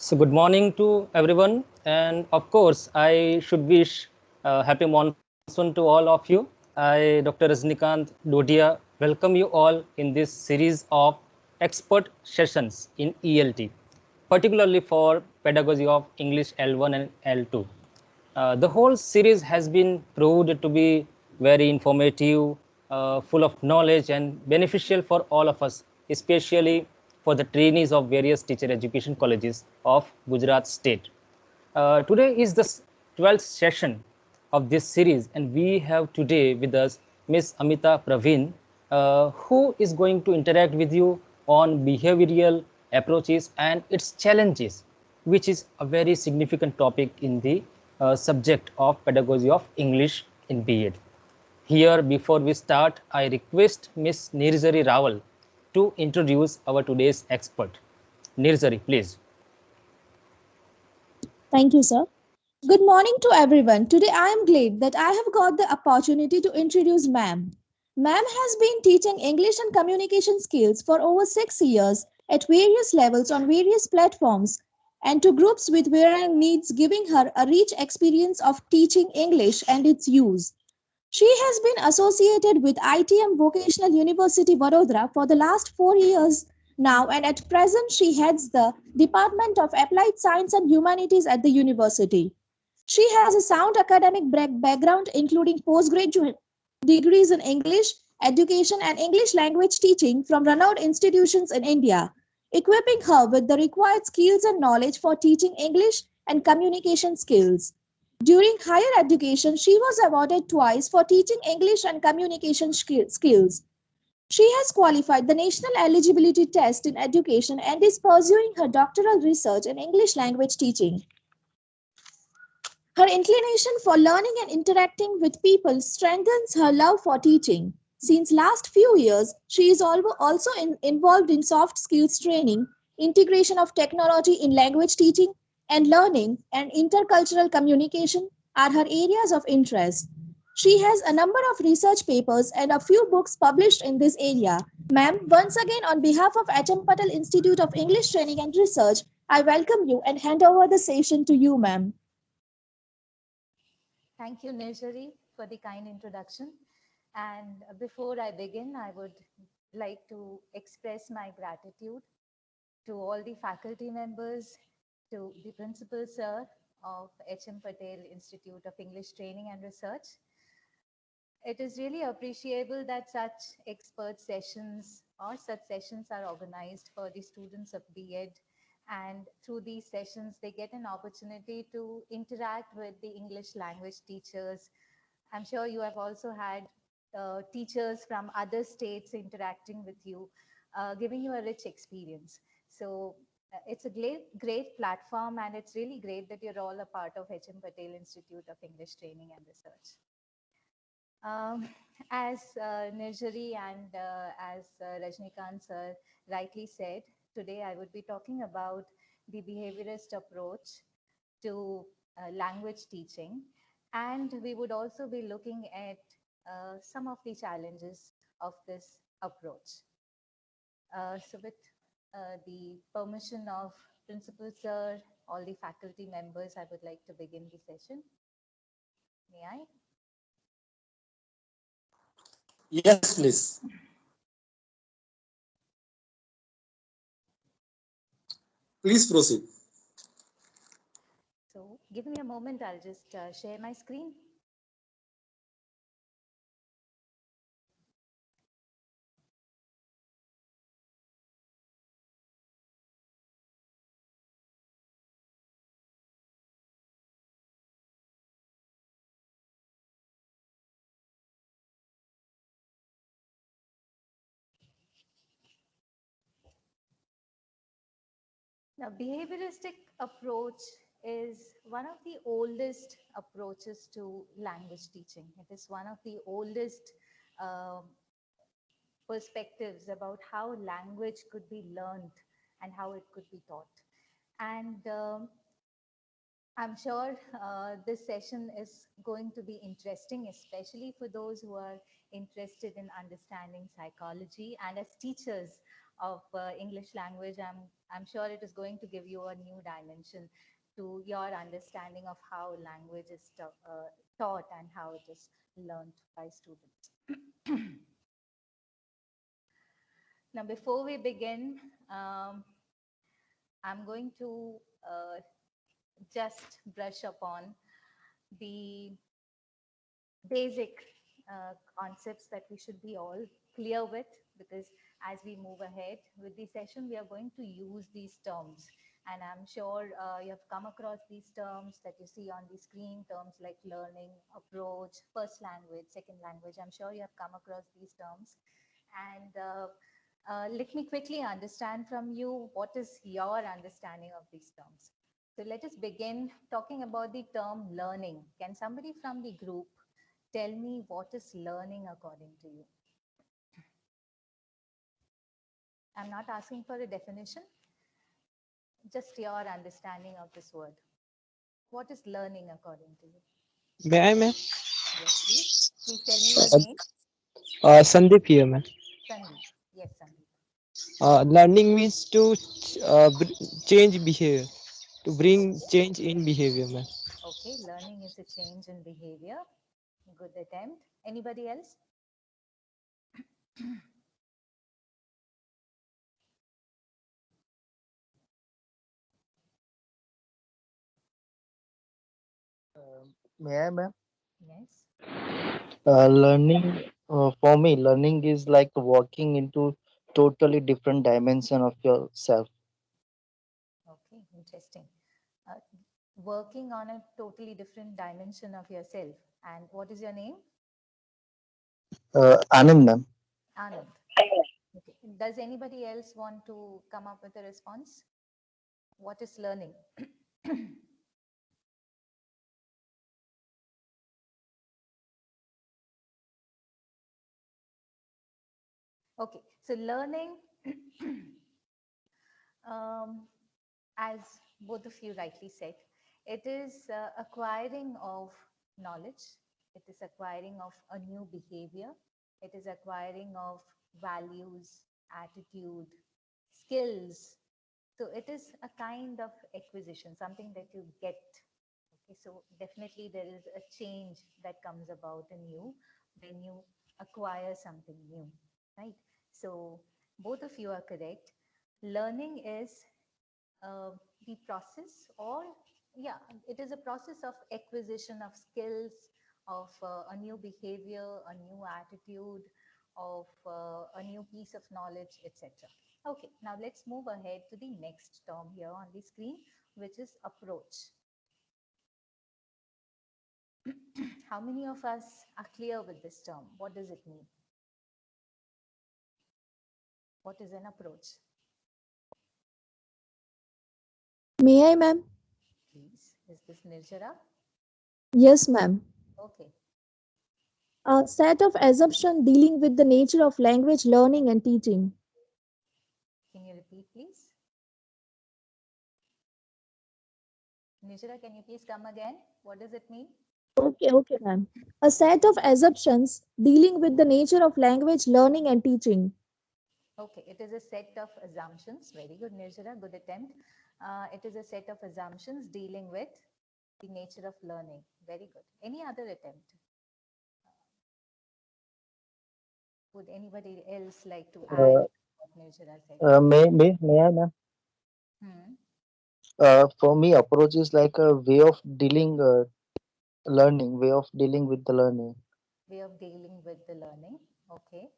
So good morning to everyone, and of course, I should wish happy monsoon to all of you. I, Dr. Rajnikant Dodia, welcome you all in this series of expert sessions in ELT, particularly for pedagogy of English L1 and L2. The whole series has been proved to be very informative, full of knowledge, and beneficial for all of us, especially for the trainees of various teacher education colleges of Gujarat state. Today is the 12th session of this series, and we have today with us Ms. Amita Praveen, who is going to interact with you on behavioral approaches and its challenges, which is a very significant topic in the subject of pedagogy of English in B.Ed. Here, before we start, I request Ms. Nirzari Rawal to introduce our today's expert. Nirzari, please. Thank you, sir. Good morning to everyone. Today I am glad that I have got the opportunity to introduce ma'am. Ma'am has been teaching English and communication skills for over 6 years at various levels on various platforms and to groups with varying needs, giving her a rich experience of teaching English and its use. She has been associated with ITM Vocational University Vadodara for the last 4 years now, and at present she heads the Department of Applied Science and Humanities at the university. She has a sound academic background, including postgraduate degrees in English education and English language teaching from renowned institutions in India, equipping her with the required skills and knowledge for teaching English and communication skills. During higher education, she was awarded twice for teaching English and communication skills. She has qualified the National Eligibility Test in Education and is pursuing her doctoral research in English language teaching. Her inclination for learning and interacting with people strengthens her love for teaching. Since last few years, she is also involved in soft skills training, integration of technology in language teaching and learning, and intercultural communication are her areas of interest. She has a number of research papers and a few books published in this area. Ma'am, once again on behalf of HM Patel Institute of English Training and Research, I welcome you and hand over the session to you, ma'am. Thank you, Nirjari, for the kind introduction. And before I begin, I would like to express my gratitude to all the faculty members, to the principal sir of HM Patel Institute of English Training and Research. It is really appreciable that such expert sessions or such sessions are organized for the students of B.Ed, and through these sessions they get an opportunity to interact with the English language teachers. I'm sure you have also had teachers from other states interacting with you, giving you a rich experience. So it's a great platform, and it's really great that you're all a part of HM Patel Institute of English Training and Research. Um, as Nirjari and as Rajnikant sir rightly said, today I would be talking about the behaviorist approach to language teaching, and we would also be looking at some of the challenges of this approach. So with the permission of Principal Sir, all the faculty members, I would like to begin the session. May I? Yes, please. Please proceed. So give me a moment, I'll just share my screen. Now, behavioristic approach is one of the oldest approaches to language teaching. It is one of the oldest um perspectives about how language could be learned and how it could be taught. And I'm sure this session is going to be interesting, especially for those who are interested in understanding psychology. And as teachers, of English language. I'm sure it is going to give you a new dimension to your understanding of how language is taught and how it is learned by students. Now, before we begin, I'm going to just brush upon the basic concepts that we should be all clear with, because as we move ahead with the session, we are going to use these terms. And I'm sure you have come across these terms that you see on the screen, terms like learning, approach, first language, second language. I'm sure you have come across these terms. And let me quickly understand from you, what is your understanding of these terms? So let us begin talking about the term learning. Can somebody from the group tell me what is learning according to you? I'm not asking for a definition, just your understanding of this word. What is learning according to you? May I, ma'am? Yes, please. Please tell me your name. Sandeep here, ma'am. Sandeep. Yes, Sandeep. Learning means to change behavior, to bring Okay. change in behavior, ma'am. Okay, learning is a change in behavior. Good attempt. Anybody else? May I, ma'am? Yes. Learning, for me, learning is like walking into totally different dimension of yourself. Okay, interesting. Uh, Working on a totally different dimension of yourself. And what is your name? Anand, ma'am. Anand. Okay. Does anybody else want to come up with a response? What is learning? Okay, so learning, as both of you rightly said, it is acquiring of knowledge, it is acquiring of a new behavior, it is acquiring of values, attitude, skills. So it is a kind of acquisition, something that you get. Okay, so definitely there is a change that comes about in you when you acquire something new, right? So both of you are correct. Learning is uh, the process, or yeah, it is a process of acquisition of skills, of a new behavior, a new attitude, of a new piece of knowledge, etc. Okay, now let's move ahead to the next term here on the screen, which is approach. How many of us are clear with this term? What does it mean? What is an approach? May I, ma'am? Please, is this Nirjara? Yes, ma'am. Okay, A set of assumptions dealing with the nature of language learning and teaching. can you repeat, please? Nirjara, can you please come again? What does it mean? Okay, ma'am. A set of assumptions dealing with the nature of language learning and teaching. Okay, it is a set of assumptions. Very good, Nirjara, good attempt. It is a set of assumptions dealing with the nature of learning. Very good. Any other attempt? Would anybody else like to add Uh, what Nirjara said? may I, ma'am? Hmm. For me, approach is like a way of dealing, way of dealing with the learning. Way of dealing with the learning. Okay.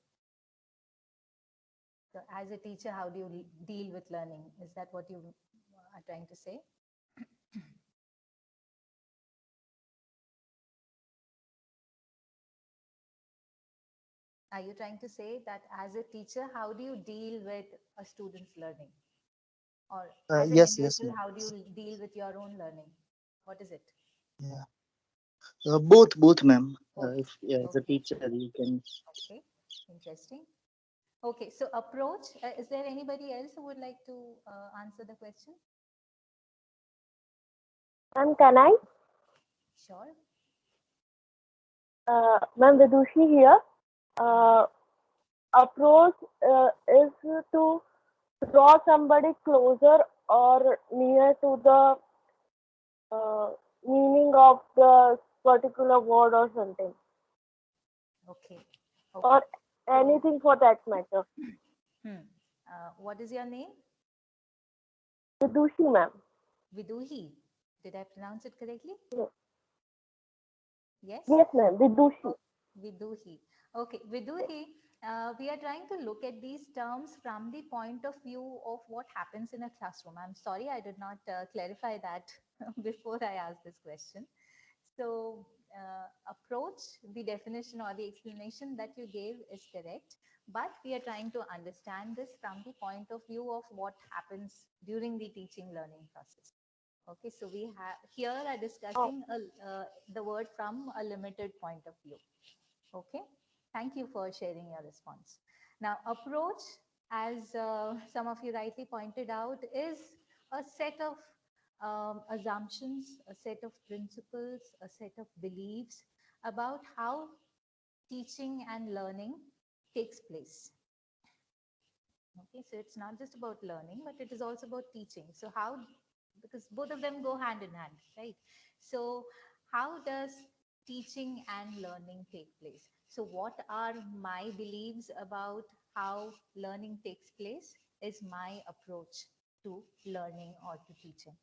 So as a teacher, how do you deal with learning? Is that what you are trying to say? Are you trying to say that as a teacher, how do you deal with a student's learning? Or as an Yes, individual, ma'am. how do you deal with your own learning? What is it? Yeah. Both, ma'am. Both. If yeah, as a Okay. teacher, you can. Okay. Interesting. Okay. So approach, is there anybody else who would like to answer the question? Ma'am, can I? Sure. Ma'am, Vidushi here. Uh, Approach is to draw somebody closer or near to the uh, meaning of the particular word or something, Okay. or anything for that matter. What is your name? Vidushi, ma'am. Viduhi. Did I pronounce it correctly? Yes, Yes? yes, ma'am. Vidushi. Viduhi. Okay, Viduhi, we are trying to look at these terms from the point of view of what happens in a classroom. I'm sorry I did not clarify that before I asked this question. So, approach, the definition or the explanation that you gave is correct, but we are trying to understand this from the point of view of what happens during the teaching learning process. Okay, so we have here are Oh, discussing the word from a limited point of view. Okay, thank you for sharing your response. Now, approach, as some of you rightly pointed out, is a set of assumptions, a set of principles, a set of beliefs about how teaching and learning takes place. Okay, so it's not just about learning, but it is also about teaching. So, how, because both of them go hand in hand, right? So, how does teaching and learning take place? So, what are my beliefs about how learning takes place? Is my approach to learning or to teaching.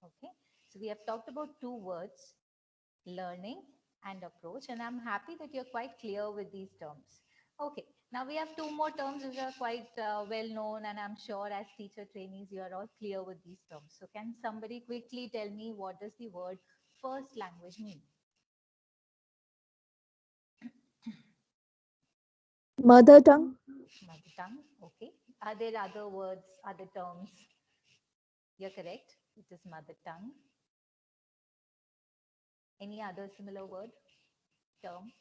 Okay, so we have talked about two words, learning and approach, and I'm happy that you're quite clear with these terms. Okay, now we have two more terms which are quite well known, and I'm sure as teacher trainees you are all clear with these terms. So can somebody quickly tell me what does the word first language mean? Mother tongue. Mother tongue. Okay, are there other words, other terms? You're correct, it is mother tongue. Any other similar word, term?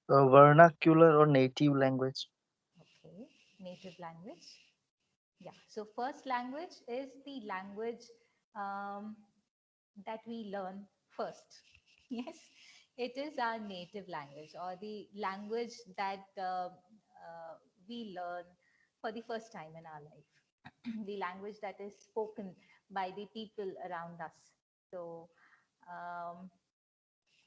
Vernacular or native language. Okay, native language. Yeah, so first language is the language um, that we learn first. Yes, it is our native language or the language that we learn for the first time in our life. The language that is spoken by the people around us. So, um,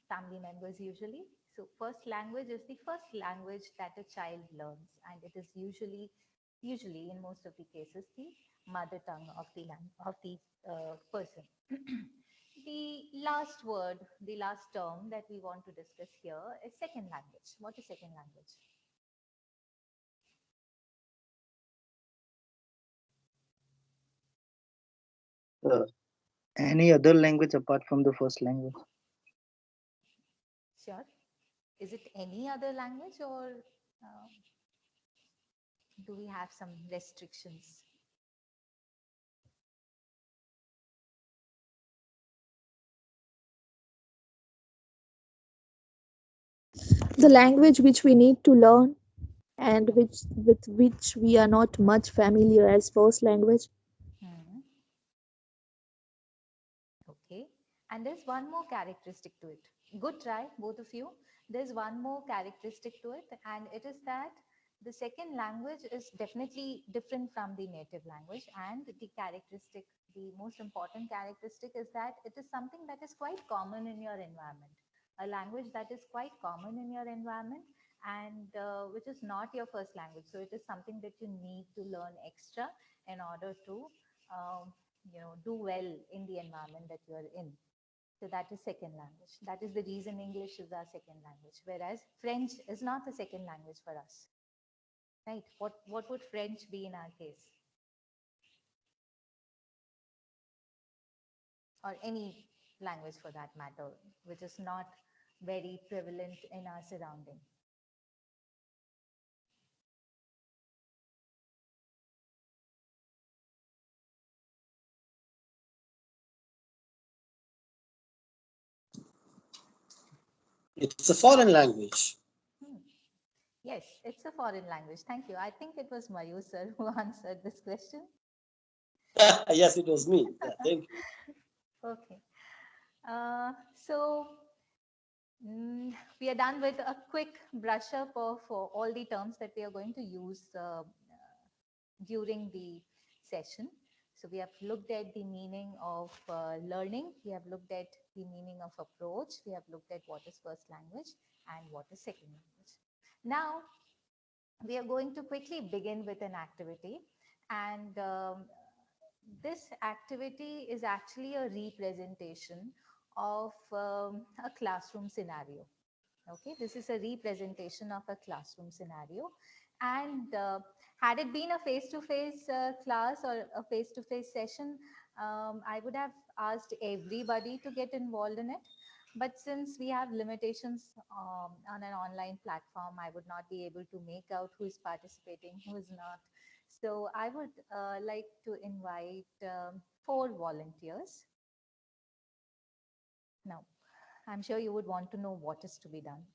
family members usually. So first language is the first language that a child learns, and it is usually in most of the cases the mother tongue of the person. The last word, the last term that we want to discuss here is second language. What is second language? Uh, any other language apart from the first language? Sure. Is it any other language, or uh, do we have some restrictions? The language which we need to learn and which with which we are not much familiar as first language. Hmm. Okay. And there's one more characteristic to it. Good try, both of you. There's one more characteristic to it, and it is that the second language is definitely different from the native language. And the characteristic, the most important characteristic is that it is something that is quite common in your environment. A language that is quite common in your environment and which is not your first language. So it is something that you need to learn extra in order to um, do well in the environment that you are in. So that is second language. That is the reason English is our second language, whereas French is not a second language for us, right? What would French be in our case, or any language for that matter, which is not very prevalent in our surrounding? It's a foreign language. Hmm. Yes, it's a foreign language. Thank you. I think it was Mayur sir who answered this question. Yes, it was me. Yeah, thank you. Okay. So We are done with a quick brush up of all the terms that we are going to use during the session. So we have looked at the meaning of learning. We have looked at the meaning of approach. We have looked at what is first language and what is second language. Now, we are going to quickly begin with an activity. And this activity is actually a representation of a classroom scenario. Okay, this is a representation of a classroom scenario. And had it been a face-to-face class or a face-to-face session, I would have asked everybody to get involved in it. But since we have limitations on an online platform, I would not be able to make out who is participating, who is not. So I would like to invite 4 volunteers. Now, I'm sure you would want to know what is to be done.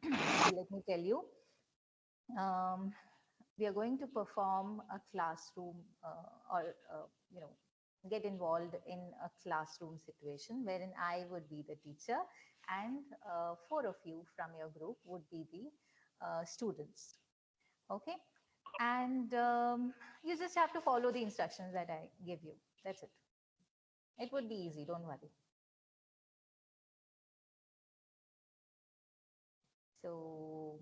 So let me tell you. We are going to perform a classroom or get involved in a classroom situation wherein I would be the teacher and 4 of you from your group would be the students. Okay, and you just have to follow the instructions that I give you. That's it. It would be easy, don't worry. So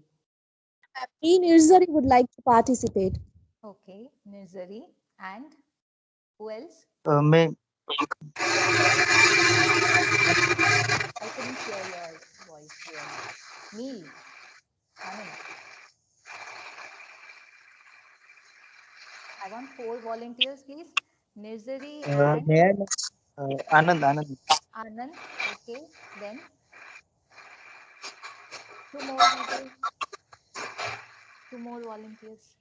Nirzari would like to participate. okay, Nirzari, and who else? May I couldn't hear your voice clearly. Neil, Anand. I want 4 volunteers, please. Nirzari and may I know? Anand. Anand. Okay, then 2 more people, 2 more volunteers.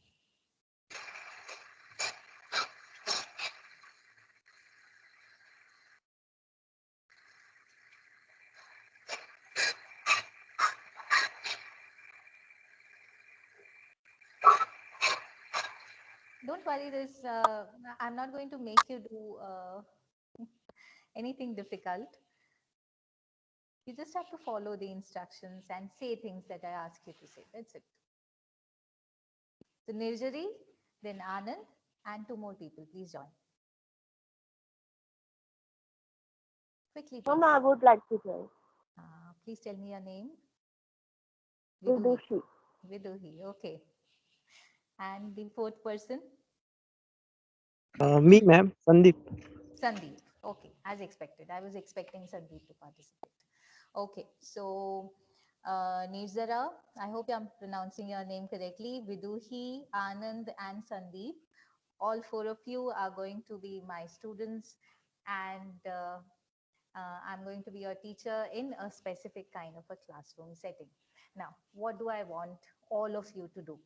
Don't worry, this I'm not going to make you do anything difficult. You just have to follow the instructions and say things that I ask you to say. That's it. So Nirjari, then Anand, and 2 more people. Please join. Quickly, please. Ma'am, I would like to join. Please tell me your name. Vidushi. Viduhi. Okay. And the 4th person? Me, ma'am, Sandeep. Sandeep. Okay, as expected. I was expecting Sandeep to participate. Okay, so Nirzara, I hope I'm pronouncing your name correctly. Viduhi, Anand, and Sandeep. All 4 of you are going to be my students, and I'm going to be your teacher in a specific kind of a classroom setting. Now, what do I want all of you to do?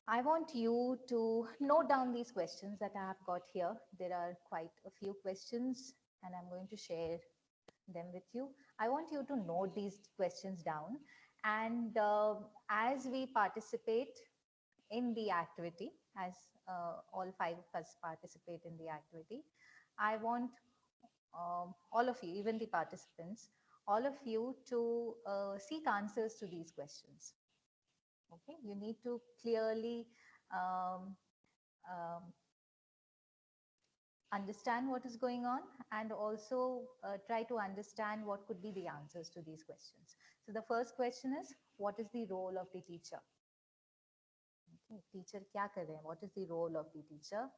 I want you to note down these questions that I have got here. There are quite a few questions and I'm going to share them with you. I want you to note these questions down, and as we participate in the activity, as all 5 of us participate in the activity, I want all of you, even the participants, all of you to seek answers to these questions. Okay, you need to clearly um, um, understand what is going on and also try to understand what could be the answers to these questions. So the first question is, what is the role of the teacher? Okay, teacher kya kar rahe hain? What is the role of the teacher?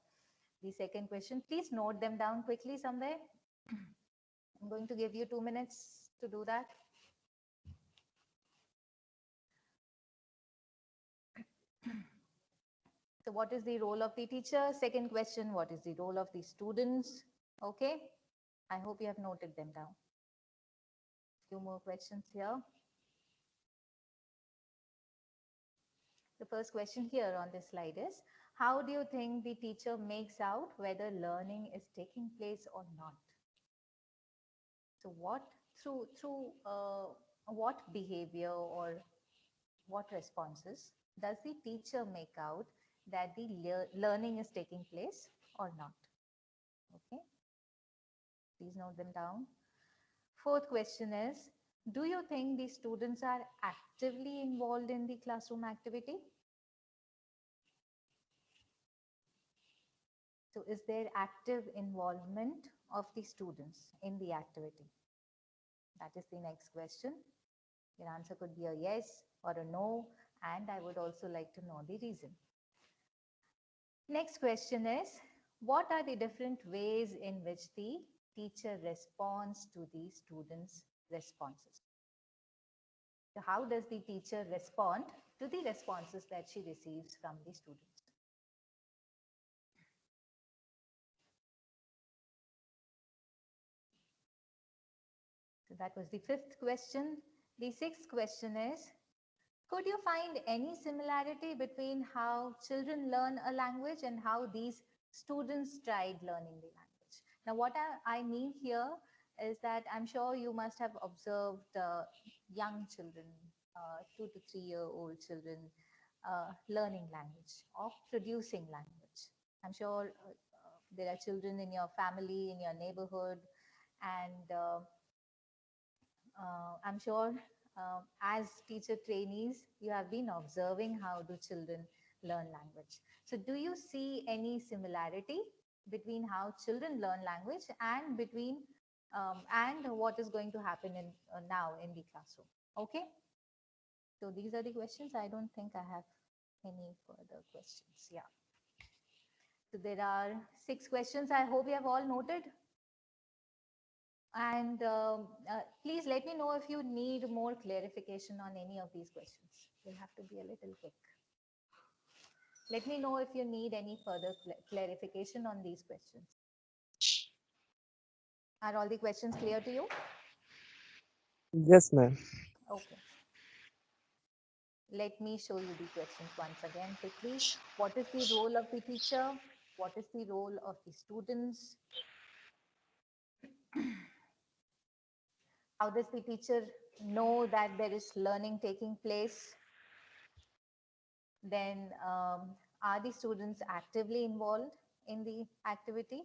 The second question, please note them down quickly somewhere. I'm going to give you 2 minutes to do that. So what is the role of the teacher? Second question, what is the role of the students? Okay, I hope you have noted them down. Few more questions here. The first question here on this slide is, how do you think the teacher makes out whether learning is taking place or not? So what through what behavior or what responses does the teacher make out that the learning is taking place or not? Okay, please note them down. Fourth question is, do you think the students are actively involved in the classroom activity? So is there active involvement of the students in the activity? That is the next question. Your answer could be a yes or a no, and I would also like to know the reason. Next question is, what are the different ways in which the teacher responds to the students' responses? So how does the teacher respond to the responses that she receives from the students? So that was the fifth question. The sixth question is, could you find any similarity between how children learn a language and how these students tried learning the language? Now, what I mean here is that I'm sure you must have observed young children, 2 to 3-year-old children learning language or producing language. I'm sure there are children in your family, in your neighborhood, and I'm sure as teacher trainees, you have been observing how do children learn language. So do you see any similarity between how children learn language and between and what is going to happen in now in the classroom? Okay. So these are the questions. I don't think I have any further questions. Yeah. So there are 6 questions. I hope you have all noted. And please let me know if you need more clarification on any of these questions. You'll have to be a little quick. Let me know if you need any further clarification on these questions. Are all the questions clear to you? Yes, ma'am. Okay. Let me show you the questions once again quickly. What is the role of the teacher? What is the role of the students? How does the teacher know that there is learning taking place? Then are the students actively involved in the activity?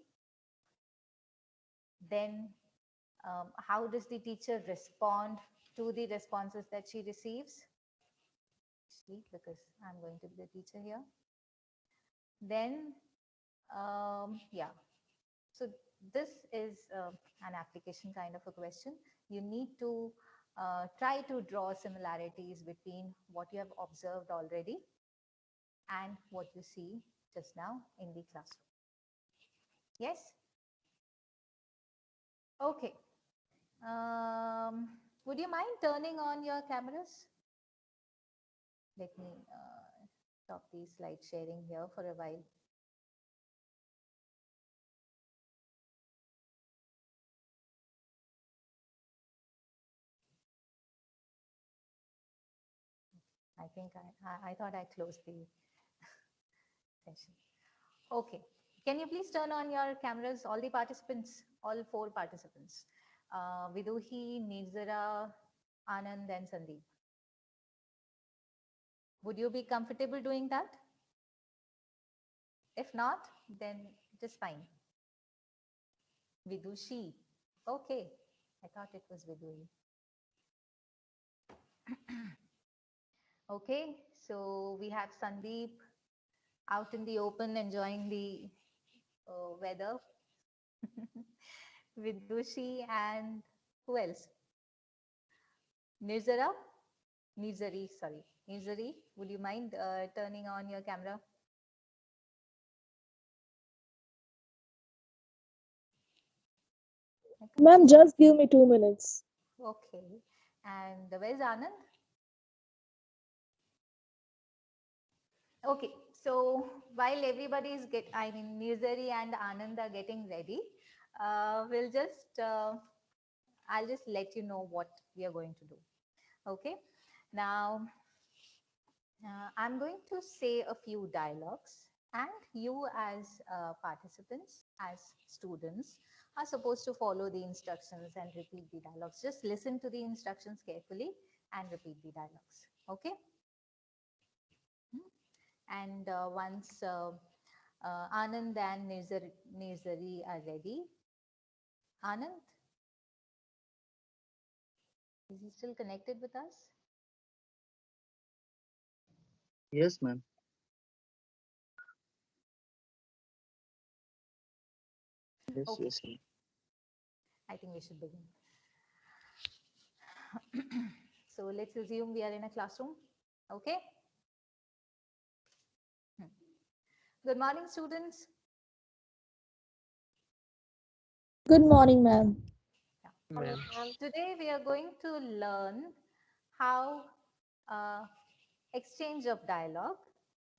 Then how does the teacher respond to the responses that she receives? Because I'm going to be the teacher here. Then, yeah. So this is an application kind of a question. You need to try to draw similarities between what you have observed already and what you see just now in the classroom. Yes? Okay. Would you mind turning on your cameras? Let me stop the slide sharing here for a while. I think I thought I closed the session. Okay. Can you please turn on your cameras, all the participants, all 4 participants? Viduhi, Nirzara, Anand, and Sandeep. Would you be comfortable doing that? If not, then just fine. Vidushi. Okay. I thought it was Viduhi. Okay. So we have Sandeep out in the open enjoying the weather. Vidushi and who else? Nirzara? Nizari, sorry. Nizari, would you mind turning on your camera? Ma'am, just give me 2 minutes. Okay. And where's Anand? Okay. So while everybody is Nizari and Anand are getting ready, we'll just, I'll just let you know what we are going to do. Okay. Now, I'm going to say a few dialogues, and you as participants, as students, are supposed to follow the instructions and repeat the dialogues. Just listen to the instructions carefully and repeat the dialogues. Okay? And once Anand and Nirzari are ready, Anand, Is he still connected with us? Yes, ma'am. Yes, Okay, yes, ma'am. I think we should begin. So let's assume we are in a classroom. Okay. Good morning, students. Good morning, ma'am. Ma'am. Today we are going to learn how exchange of dialogue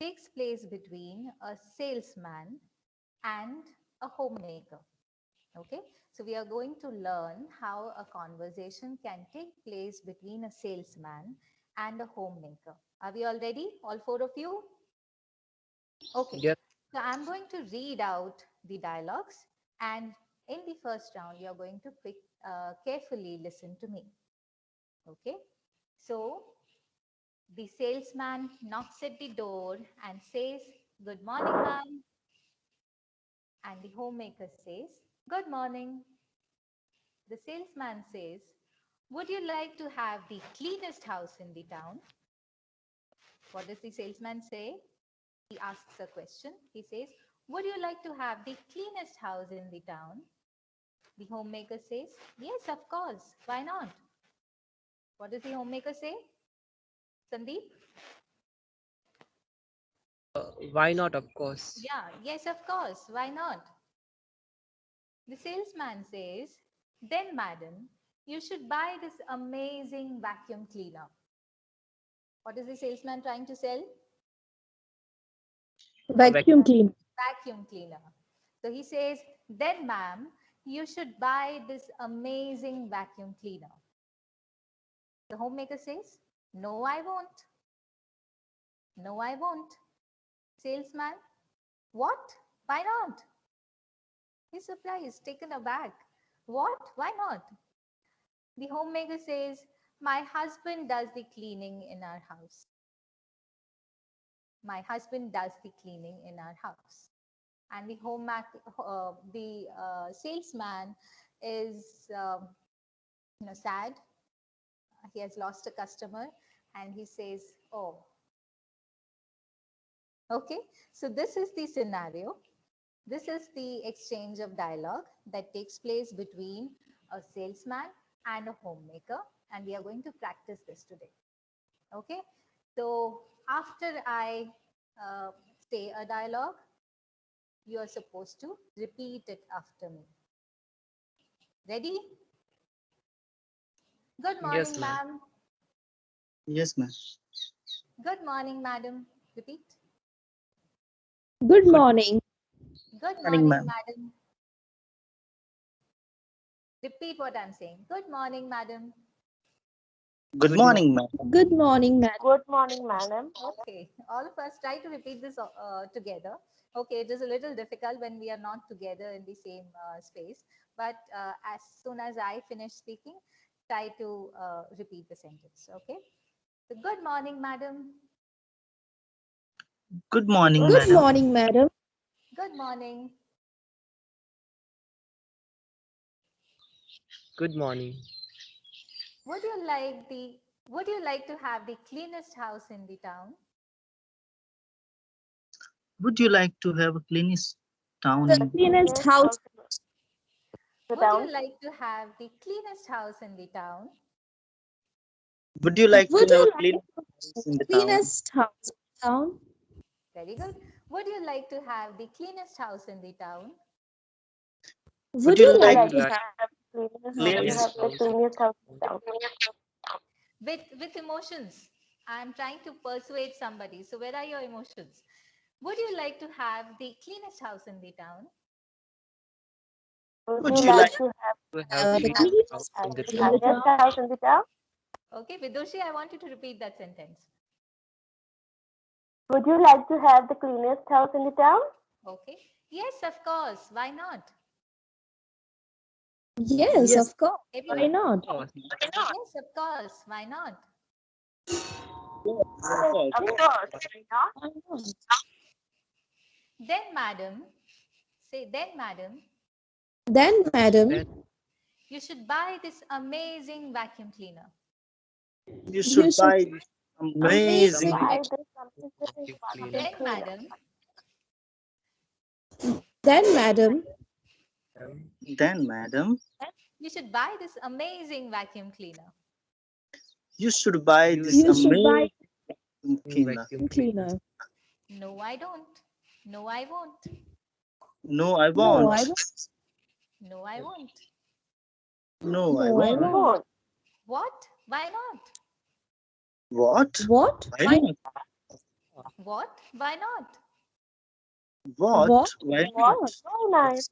takes place between a salesman and a homemaker. Okay, so we are going to learn how a conversation can take place between a salesman and a homemaker. Are we all ready? All four of you? Okay, Yes. so I'm going to read out the dialogues, and in the first round, you're going to carefully listen to me. Okay, so the salesman knocks at the door and says, "Good morning, ma'am." And the homemaker says, "Good morning." The salesman says, "Would you like to have the cleanest house in the town?" What does the salesman say? He asks a question. He says, "Would you like to have the cleanest house in the town?" The homemaker says, "Yes, of course. Why not?" What does the homemaker say? Sandeep? Why not? Of course. Yeah, yes, of course. Why not? The salesman says, "Then, madam, you should buy this amazing vacuum cleaner." What is the salesman trying to sell? Vacuum cleaner. Vacuum cleaner. So he says, "Then, ma'am, you should buy this amazing vacuum cleaner." The homemaker says, "No, I won't. No, I won't." Salesman, "What? Why not?" He's surprised, taken aback. "What? Why not?" The homemaker says, "My husband does the cleaning in our house. My husband does the cleaning in our house." And the salesman is sad. He has lost a customer, and he says, "Oh, okay." So this is the scenario. This is the exchange of dialogue that takes place between a salesman and a homemaker, and we are going to practice this today. Okay. So after I say a dialogue, you are supposed to repeat it after me. Ready? Good Yes, morning, ma'am. ma'am. Yes, ma'am. Good morning, madam. Repeat. Good Good. morning. Good Morning, morning, ma'am. madam. Repeat what I'm saying. Good morning, madam. Good Good morning. morning, ma'am. Good morning, ma'am. Good morning, madam. Okay, all of us try to repeat this together. Okay, it is a little difficult when we are not together in the same space, but as soon as I finish speaking, try to repeat the sentence. Okay, so good morning, madam. Good morning, Good madam. morning, madam. Good morning. Good morning. Would you like the Would you like to have the cleanest house in the town? Would you like to have a cleanest town The in? cleanest Cleanest house. house in the Would town. you like to have the cleanest house in the town? Would you like to Would have you a like cleanest house in the town? cleanest house in town? Very good. Would you like to have the cleanest house in the town? Would you you Would you like like like to to Like have cleanest? Very Would you cleanest? good. have the cleanest house in the town? With emotions. I'm trying to persuade somebody. So where are your emotions? Would you like to have the cleanest house in the town? Would Would you you like like to have to have the clean cleanest house in the the in the town. cleanest town? house in the town? Okay, Vidushi, I want you to repeat that sentence. Would you like to have the cleanest house in the town? Okay. Yes, of course. Why not? Yes, Yes. of course. Why Everyone. not? Of course. Yes, of course. Why not? Of course. Of course. Why not? Why not? Then, madam, say, then, madam, Then, madam, Then You should buy this amazing vacuum cleaner. You should buy this amazing. amazing. Buy this amazing Cleaner. Then, cleaner. madam, Then, madam, Then, madam, you should buy this amazing vacuum cleaner. you should buy this you should buy amazing cleaner. Vacuum cleaner. No, I don't. No, I won't. No, I No, won't. I won't. No, I won't. No, I No, I won't. won't. What? Why not? What? What? Why not? What? Why not? What? What? Why What? not? Very nice.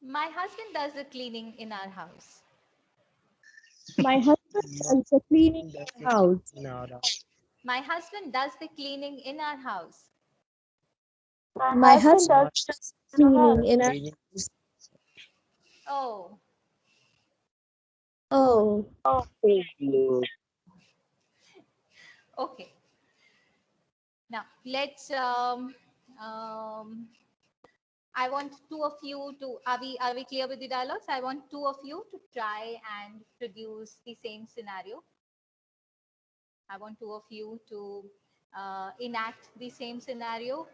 My husband does the cleaning in our house. My husband does the cleaning in the house. No, no. My husband does the cleaning in our house. My husband does does cleaning in a Cleaning. Oh, oh. Look, okay. Now let's I want two of you to, are we clear with the dialogues? I want two of you to try and produce the same scenario. I want two of you to enact the same scenario.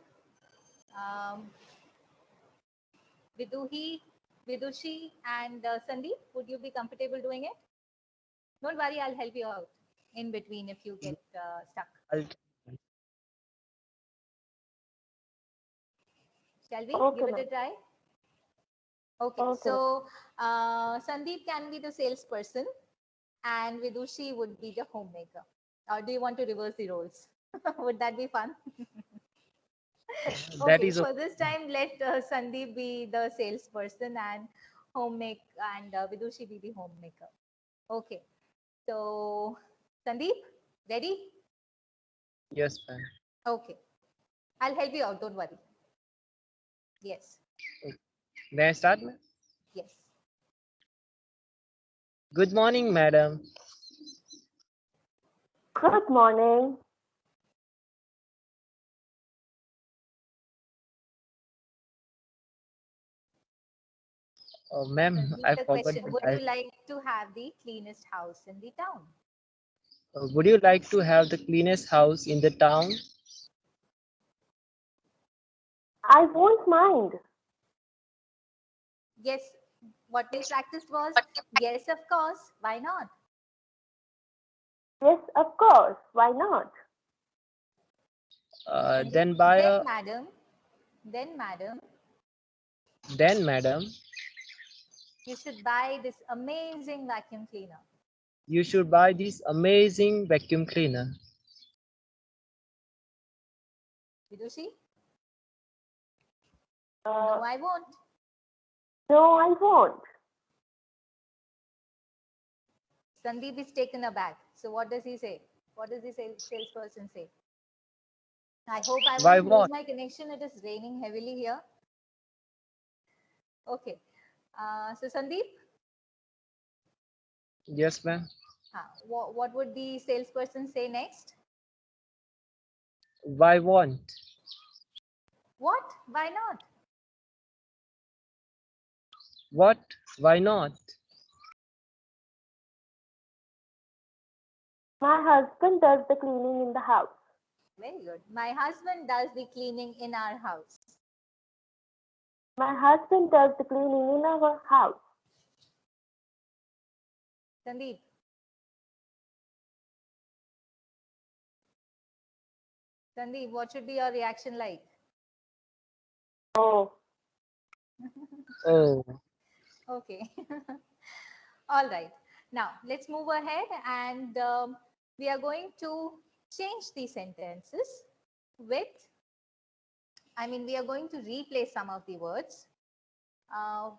Vidushi and Sandeep, would you be comfortable doing it? Don't worry, I'll help you out in between if you get stuck. I'll Shall we Okay, give it ma'am. a try? Okay, Okay. so Sandeep can be the salesperson and Vidushi would be the homemaker. Or do you want to reverse the roles? Would that be fun? That Okay, is for this time, let Sandeep be the salesperson and Vidushi be the homemaker. Okay, so Sandeep, ready? yes, ma'am. Okay, I'll help you out, don't worry. Yes, May I start, ma'am? yes. Good morning, madam. Good morning. Oh, ma'am, Sandeep, I the forgot. question, would you like to have the cleanest house in the town? Would you like to have the cleanest house in the town? I won't mind. Yes, what we practiced was, yes, of course, why not? Yes, of course. Why not? Then buy a. Then madam, Then, madam, you should buy this amazing vacuum cleaner. you should buy this amazing vacuum cleaner. Vidushi? Uh, No, I won't. no, I won't. Sandeep is taken aback. So what does he say? What does the salesperson say? I hope I Why won't lose what? my connection. It is raining heavily here. Okay. So Sandeep, Yes, ma'am. what would the salesperson say next? Why won't? What? Why not? What? Why not? My husband does the cleaning in the house. Very good. My husband does the cleaning in our house. My husband does the cleaning in our house. Sandeep. Sandeep, what should be your reaction like? Oh, Oh, Okay. All right. Now let's move ahead and we are going to change the sentences with, we are going to replace some of the words uh,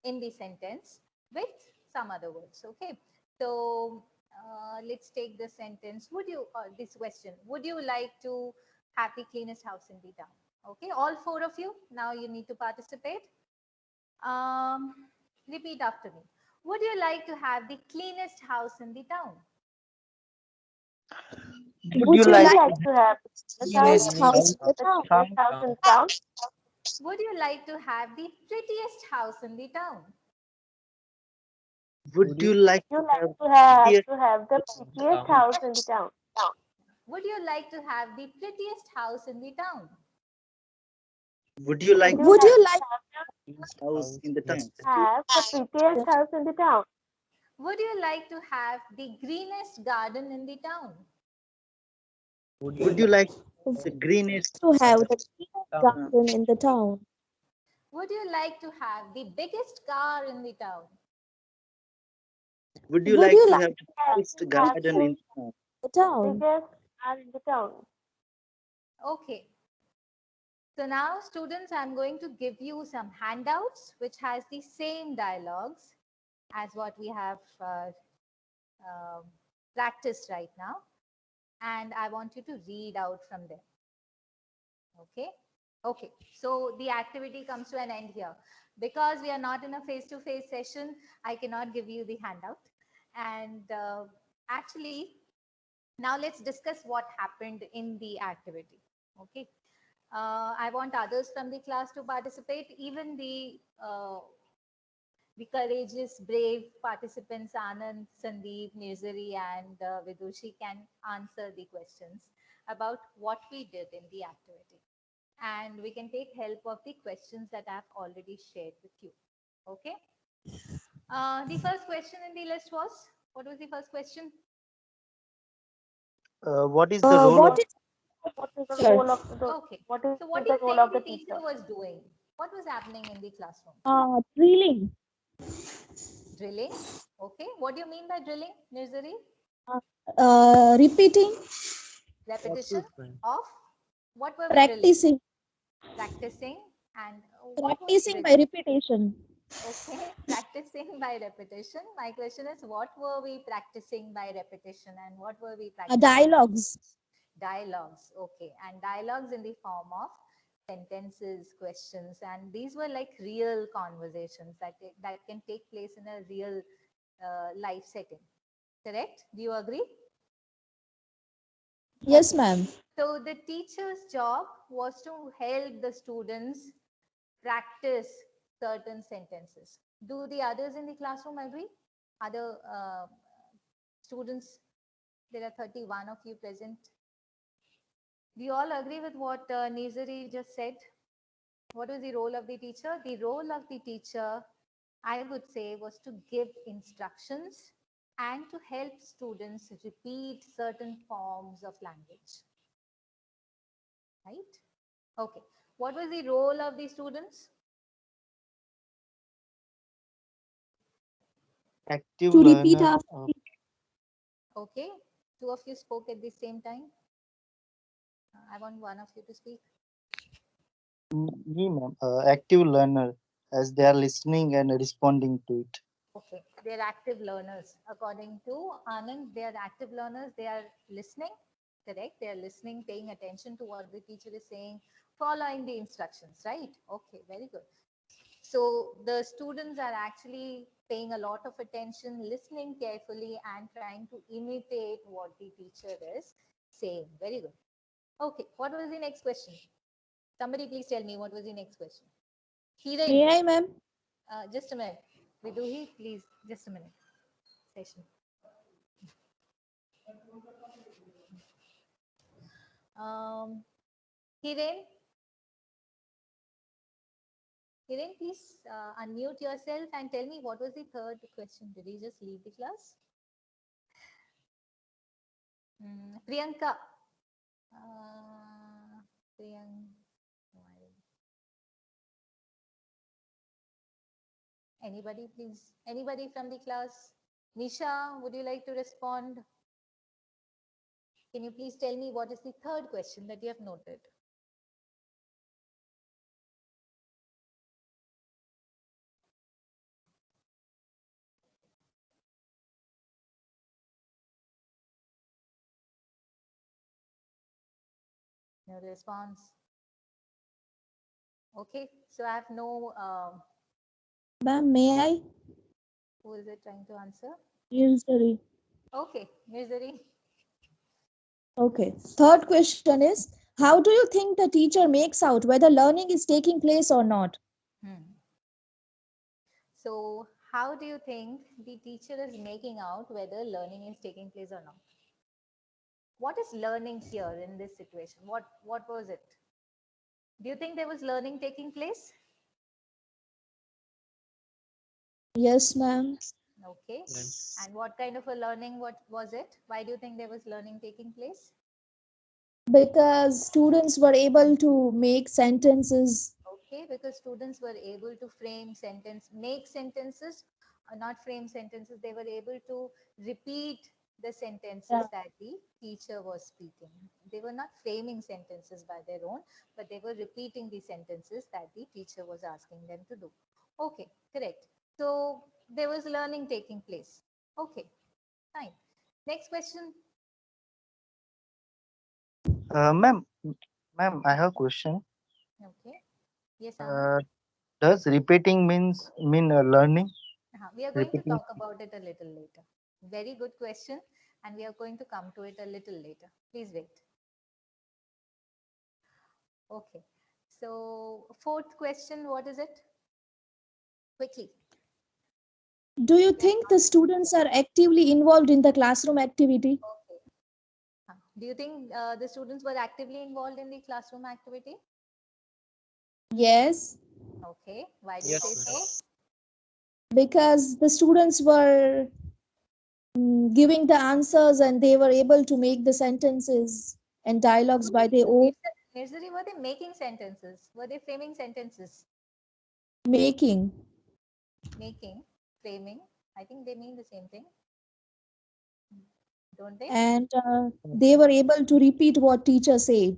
in the sentence with some other words. Okay. So let's take the sentence. This question, would you like to have the cleanest house in the town? Okay. All four of you, now you need to participate. Repeat after me. Would you like to have the cleanest house in the town? would you like to have the Cleanest house, house in the the town? cleanest house in town? Would you like to have the prettiest house in the town? Would you like You to like have to prettiest have the house in the prettiest town? house in the town? Would you like to have the prettiest house in the town? Would you like Would to Would you have you like like the prettiest house in the town? to have the prettiest house in the town? Would you like to have the greenest garden in the town? Would you like the greenest to have the town? garden in the town? Would you like to have the biggest car in the town? Would you Would like you to like have the biggest Have garden in the town? the town? biggest car in the town. Okay. So now students, I'm going to give you some handouts which has the same dialogues as what we have practiced right now. And I want you to read out from them. Okay. Okay. So the activity comes to an end here. Because we are not in a face-to-face session, I cannot give you the handout. And actually, now let's discuss what happened in the activity. Okay. I want others from the class to participate, even the courageous, brave participants, Anand, Sandeep, Nizari, and Vidushi can answer the questions about what we did in the activity. And we can take help of the questions that I've already shared with you. Okay. The first question in the list was, what was the first question? What is the role What of is What is the Sure. role of the Okay. what is So what do the you role think of the the teacher teacher? was doing? What was happening in the classroom? drilling? Drilling. Okay. What do you mean by drilling, Nizari? Repeating, Repetition of what were we drilling? practicing, Practicing. And what was practicing by drilling? repetition. Okay, practicing by repetition. My question is, what were we practicing by repetition and what were we practicing? Dialogues. Dialogues. Okay, and dialogues in the form of sentences, questions, and these were like real conversations that can take place in a real life setting. Correct? Do you agree? Yes, Okay. ma'am. So the teacher's job was to help the students practice certain sentences. Do the others in the classroom agree? Other students, there are 31 of you present. Do you all agree with what Nizari just said? What was the role of the teacher? The role of the teacher, I would say, was to give instructions and to help students repeat certain forms of language. Right? Okay. What was the role of the students? active To repeat learner? after Okay. Two of you spoke at the same time. I want one of you to speak. Me, ma'am. Active learner, as they are listening and responding to it. Okay. They're active learners. According to Anand, they are active learners. They are listening. Correct. They are listening, paying attention to what the teacher is saying, following the instructions, right? Okay. Very good. So the students are actually paying a lot of attention, listening carefully and trying to imitate what the teacher is saying. Very good. Okay, what was the next question? Somebody please tell me what was the next question. Hiren, May I, ma'am? just a minute. Viduhi, please, just a minute. Session. Hiren, please unmute yourself and tell me what was the third question. Did he just leave the class? Priyanka. Anybody, please? Anybody from the class? Nisha, would you like to respond? Can you please tell me what is the third question that you have noted? No response. Okay, so I have no. Ma'am, may I? Who is it trying to answer? Usually. Okay, Nizari. Okay. Third question is, how do you think the teacher makes out whether learning is taking place or not? So how do you think the teacher is making out whether learning is taking place or not? What is learning here in this situation? What was it? Do you think there was learning taking place? Yes, ma'am. Okay. And what kind of a learning what was it? Why do you think there was learning taking place? Because students were able to make sentences. Okay, because students were able to make sentences, not frame sentences. They were able to repeat the sentences Yeah. that the teacher was speaking. They were not framing sentences by their own, but they were repeating the sentences that the teacher was asking them to do. Okay, correct. So there was learning taking place. Okay, fine. Next question. Ma'am, I have a question. Okay. Yes, Anand. Uh, does repeating mean learning? We are going to Repeating. talk about it a little later. Very good question, and we are going to come to it a little later. Please wait. Okay. So, fourth question, what is it? Quickly. Do you think the students are actively involved in the classroom activity? Okay. Do you think the students were actively involved in the classroom activity? Yes, Okay. Why do you say so? because the students were giving the answers and they were able to make the sentences and dialogues by their own Mirzari, were they making sentences? Were they framing sentences? making. Making, framing. I think they mean the same thing, don't they? And they were able to repeat what teacher said.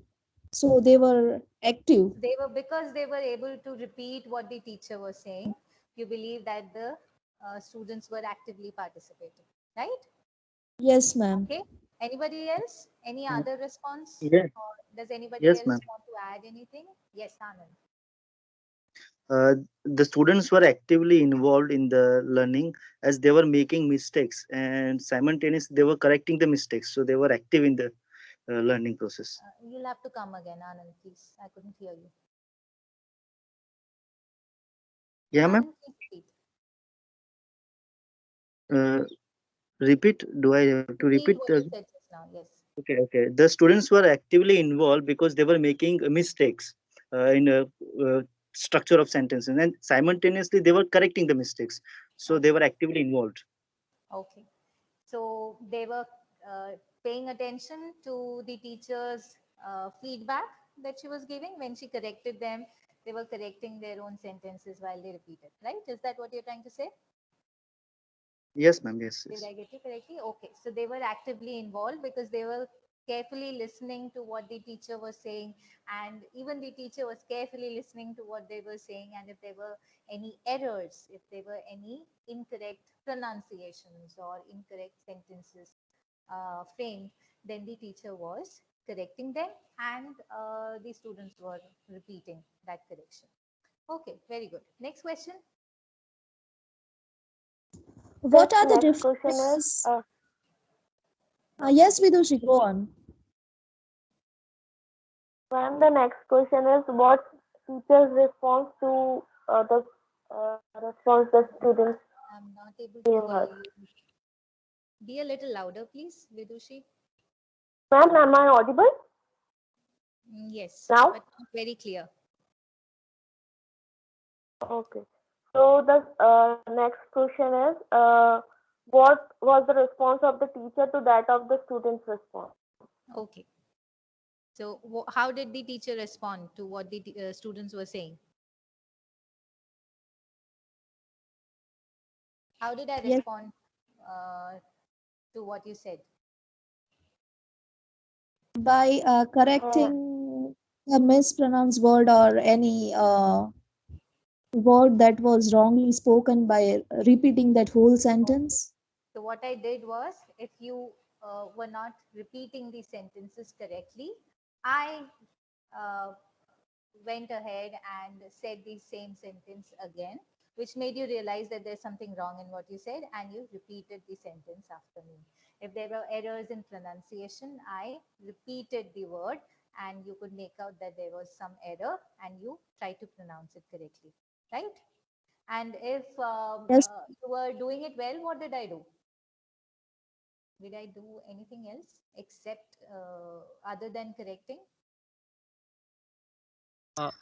So they were active. They were, because they were able to repeat what the teacher was saying, you believe that the students were actively participating, right? Yes, ma'am. Okay. Anybody else? Any other response? Yeah. Or does anybody Yes, else ma'am. want to add anything? Yes, Anand. The students were actively involved in the learning as they were making mistakes and simultaneously they were correcting the mistakes. So they were active in the learning process. You'll have to come again, Anand, please. I couldn't hear you. Yeah, ma'am. Anand, please repeat. Uh, Repeat. Do I have to Repeat repeat? what you said just now. Yes. Okay. The students were actively involved because they were making mistakes in uh, structure of sentences, and simultaneously they were correcting the mistakes. So they were actively involved. Okay. So they were paying attention to the teacher's feedback that she was giving when she corrected them. They were correcting their own sentences while they repeated, right? Is that what you're trying to say? Yes, ma'am. Yes. Did Yes. I get you correctly? Okay. So they were actively involved because they were carefully listening to what the teacher was saying, and even the teacher was carefully listening to what they were saying. And if there were any errors, if there were any incorrect pronunciations or incorrect sentences framed, then the teacher was correcting them, and the students were repeating that correction. Okay, very good. Next question. What are the Next question is, differences? Yes, Vidushi, go on. ma'am, the next question is what teacher's response to the response the students I'm not able to gave hear us. you. Be a little louder, please, Vidushi. Ma'am, am I audible Yes, now? but not very clear. Okay. So the next question is, what was the response of the teacher to that of the student's response? Okay. So, how did the teacher respond to what the students were saying? How did I Yes, respond uh, to what you said? by Uh, correcting a mispronounced word or any word that was wrongly spoken by repeating that whole Okay. sentence. So, what I did was, if you were not repeating the sentences correctly, I uh, went ahead and said the same sentence again, which made you realize that there's something wrong in what you said, and you repeated the sentence after me. If there were errors in pronunciation, I repeated the word, and you could make out that there was some error, and you tried to pronounce it correctly, right? And if Yes. you were doing it well, what did I do? Did I do anything else except other than correcting?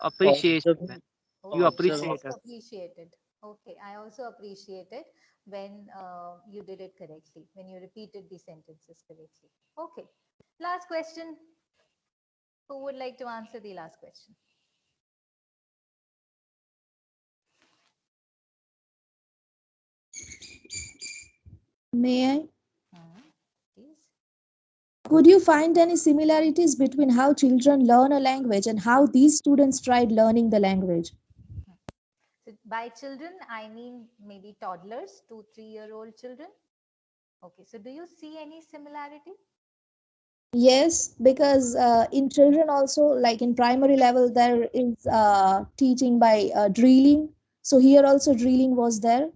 Appreciation, ma'am. Observing, Oh, You you observing. appreciate also us. appreciated. Okay, I also appreciated when you did it correctly, when you repeated the sentences correctly. Okay, last question. Who would like to answer the last question? May I? Please. Could you find any similarities between how children learn a language and how these students tried learning the language? So by children, I mean maybe toddlers, 2, 3-year-old children. Okay, so do you see any similarity? Yes, because in children also, like in primary level, there is teaching by drilling. So here also drilling was there.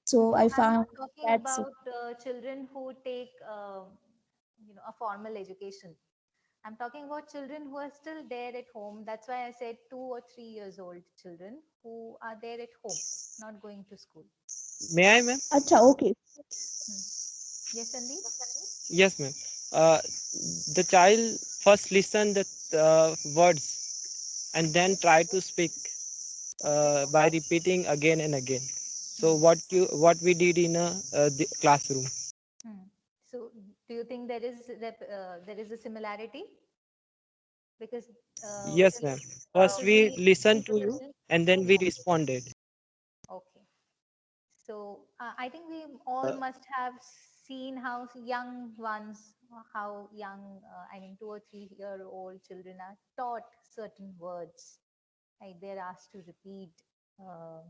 So No, I I'm found not talking that's about children who take, a formal education. I'm talking about children who are still there at home. That's why I said 2 or 3 years old children who are there at home, not going to school. May I, ma'am? Acha, okay. Hmm. Yes, Sandeep? Yes, ma'am. The child first listen the words and then try to speak by repeating again and again. So Hmm. what we did in the classroom. Hmm. So, do you think there is a similarity? Because Yes, ma'am. First because we the listened to you individual. and then we responded. Okay. So I think we all Uh, must have seen how young ones, how young, 2 or 3-year-old children are taught certain words. Right? They're asked to repeat uh,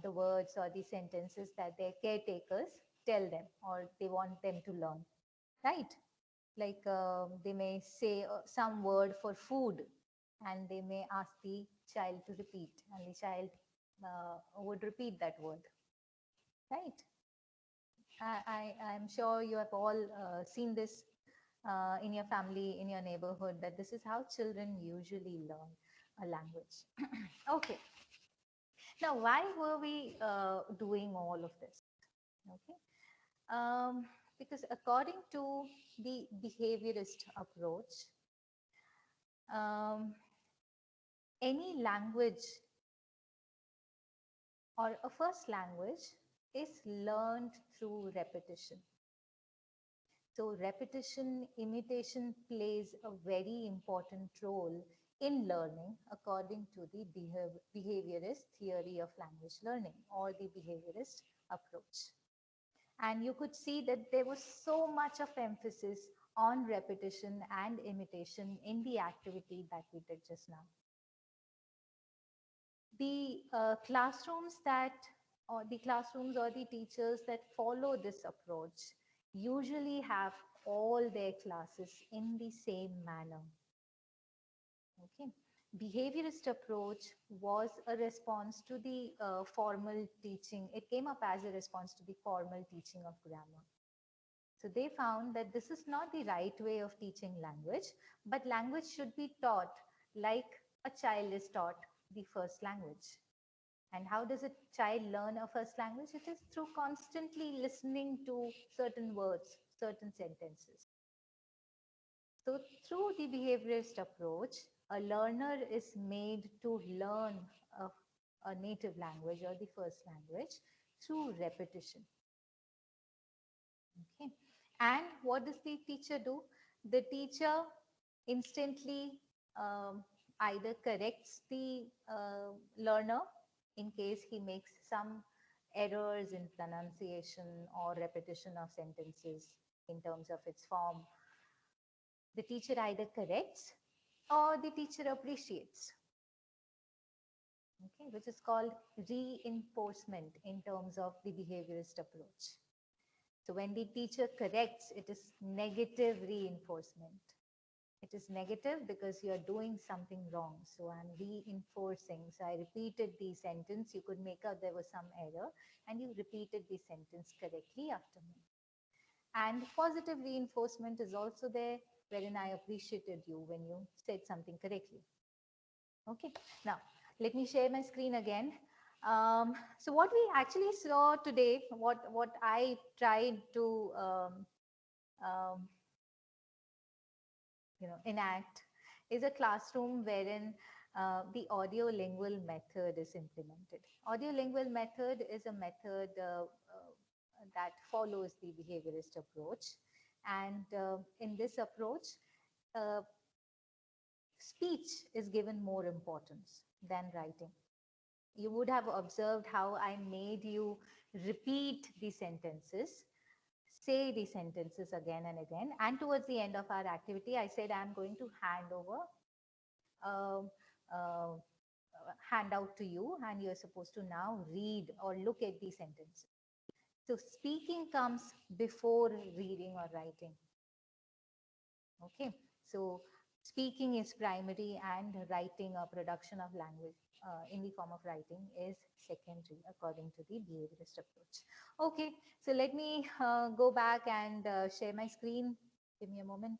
the words or the sentences that their caretakers tell them or they want them to learn. Right? Like they may say some word for food and they may ask the child to repeat, and the child would repeat that word. Right? I'm sure you have all seen this in your family, in your neighborhood, that this is how children usually learn a language. Okay. Now, why were we doing all of this? Okay. Because according to the behaviorist approach, um, any language or a first language is learned through repetition. So repetition, imitation plays a very important role in learning according to the behaviorist theory of language learning or the behaviorist approach. And you could see that there was so much of emphasis on repetition and imitation in the activity that we did just now. The classrooms or the teachers that follow this approach usually have all their classes in the same manner. Okay. Behaviorist approach was a response to the formal teaching. It came up as a response to the formal teaching of grammar. So they found that this is not the right way of teaching language, but language should be taught like a child is taught the first language. And how does a child learn a first language? It is through constantly listening to certain words, certain sentences. So through the behaviorist approach, a learner is made to learn a native language or the first language through repetition. Okay. And what does the teacher do? The teacher instantly either corrects the learner in case he makes some errors in pronunciation or repetition of sentences in terms of its form. The teacher either corrects or the teacher appreciates, okay, which is called reinforcement in terms of the behaviorist approach. So when the teacher corrects, it is negative reinforcement. It is negative because you are doing something wrong. So I'm reinforcing. So I repeated the sentence. You could make out there was some error and you repeated the sentence correctly after me. And positive reinforcement is also there, wherein I appreciated you when you said something correctly. Okay. Now, let me share my screen again. So what we actually saw today, what I tried to um, enact, is a classroom wherein the audio-lingual method is implemented. Audio-lingual method is a method that follows the behaviorist approach, and in this approach, uh, speech is given more importance than writing. You would have observed how I made you repeat the sentences, say the sentences again and again. And towards the end of our activity, I said I'm going to hand over a, a handout to you, and you're supposed to now read or look at the sentences. So speaking comes before reading or writing. Okay, so speaking is primary and writing or production of language in the form of writing is secondary according to the behaviorist approach. Okay, so let me go back and share my screen. Give me a moment.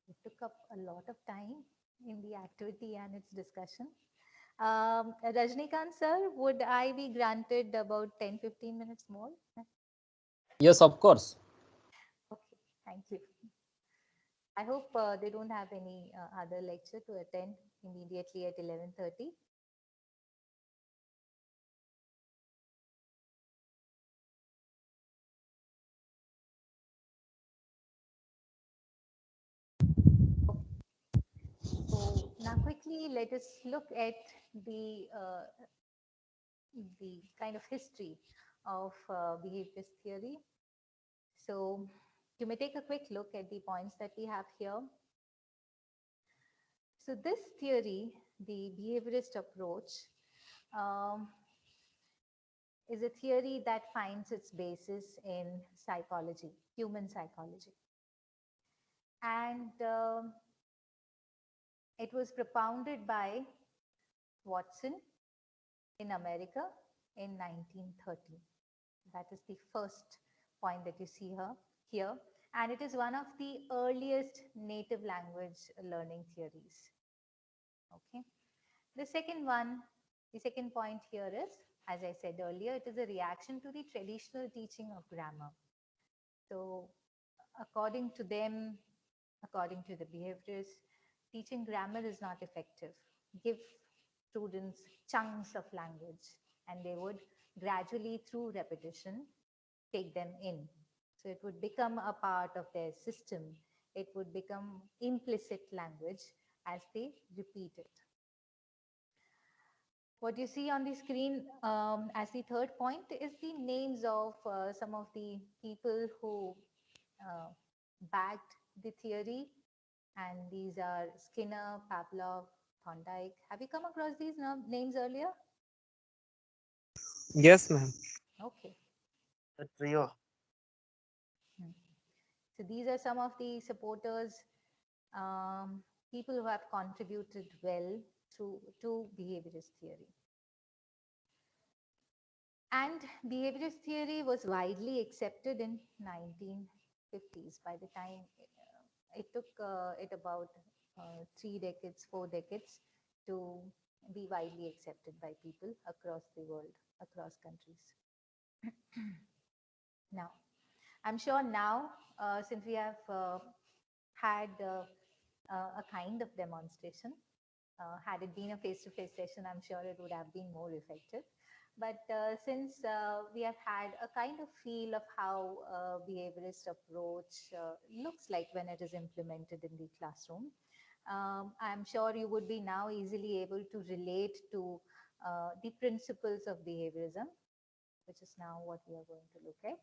It took up a lot of time in the activity and its discussion. Rajnikant sir, would I be granted about 10-15 minutes more? Yes, of course. Okay, thank you. I hope they don't have any other lecture to attend immediately at 11:30. So now quickly let us look at the kind of history of behaviorist theory. So you may take a quick look at the points that we have here. So this theory, the behaviorist approach, um, is a theory that finds its basis in psychology, human psychology. And it was propounded by Watson in America in 1930. That is the first point that you see here. And it is one of the earliest native language learning theories. Okay. The second one, the second point here is, as I said earlier, it is a reaction to the traditional teaching of grammar. So according to them, according to the behaviorists, teaching grammar is not effective. Give students chunks of language and they would gradually through repetition take them in. So it would become a part of their system. It would become implicit language as they repeat it. What you see on the screen as the third point is the names of some of the people who backed the theory. And these are Skinner, Pavlov, Thorndike. Have you come across these names earlier? Yes, ma'am. Okay. The trio. So these are some of the supporters, people who have contributed well to behaviorist theory. And behaviorist theory was widely accepted in 1950s. By the time it took it about 3 decades, 4 decades to be widely accepted by people across the world, across countries. Now, I'm sure now, since we have had a kind of demonstration, had it been a face-to-face session, I'm sure it would have been more effective. But since we have had a kind of feel of how behaviorist approach looks like when it is implemented in the classroom, I'm sure you would be now easily able to relate to the principles of behaviorism, which is now what we are going to look at.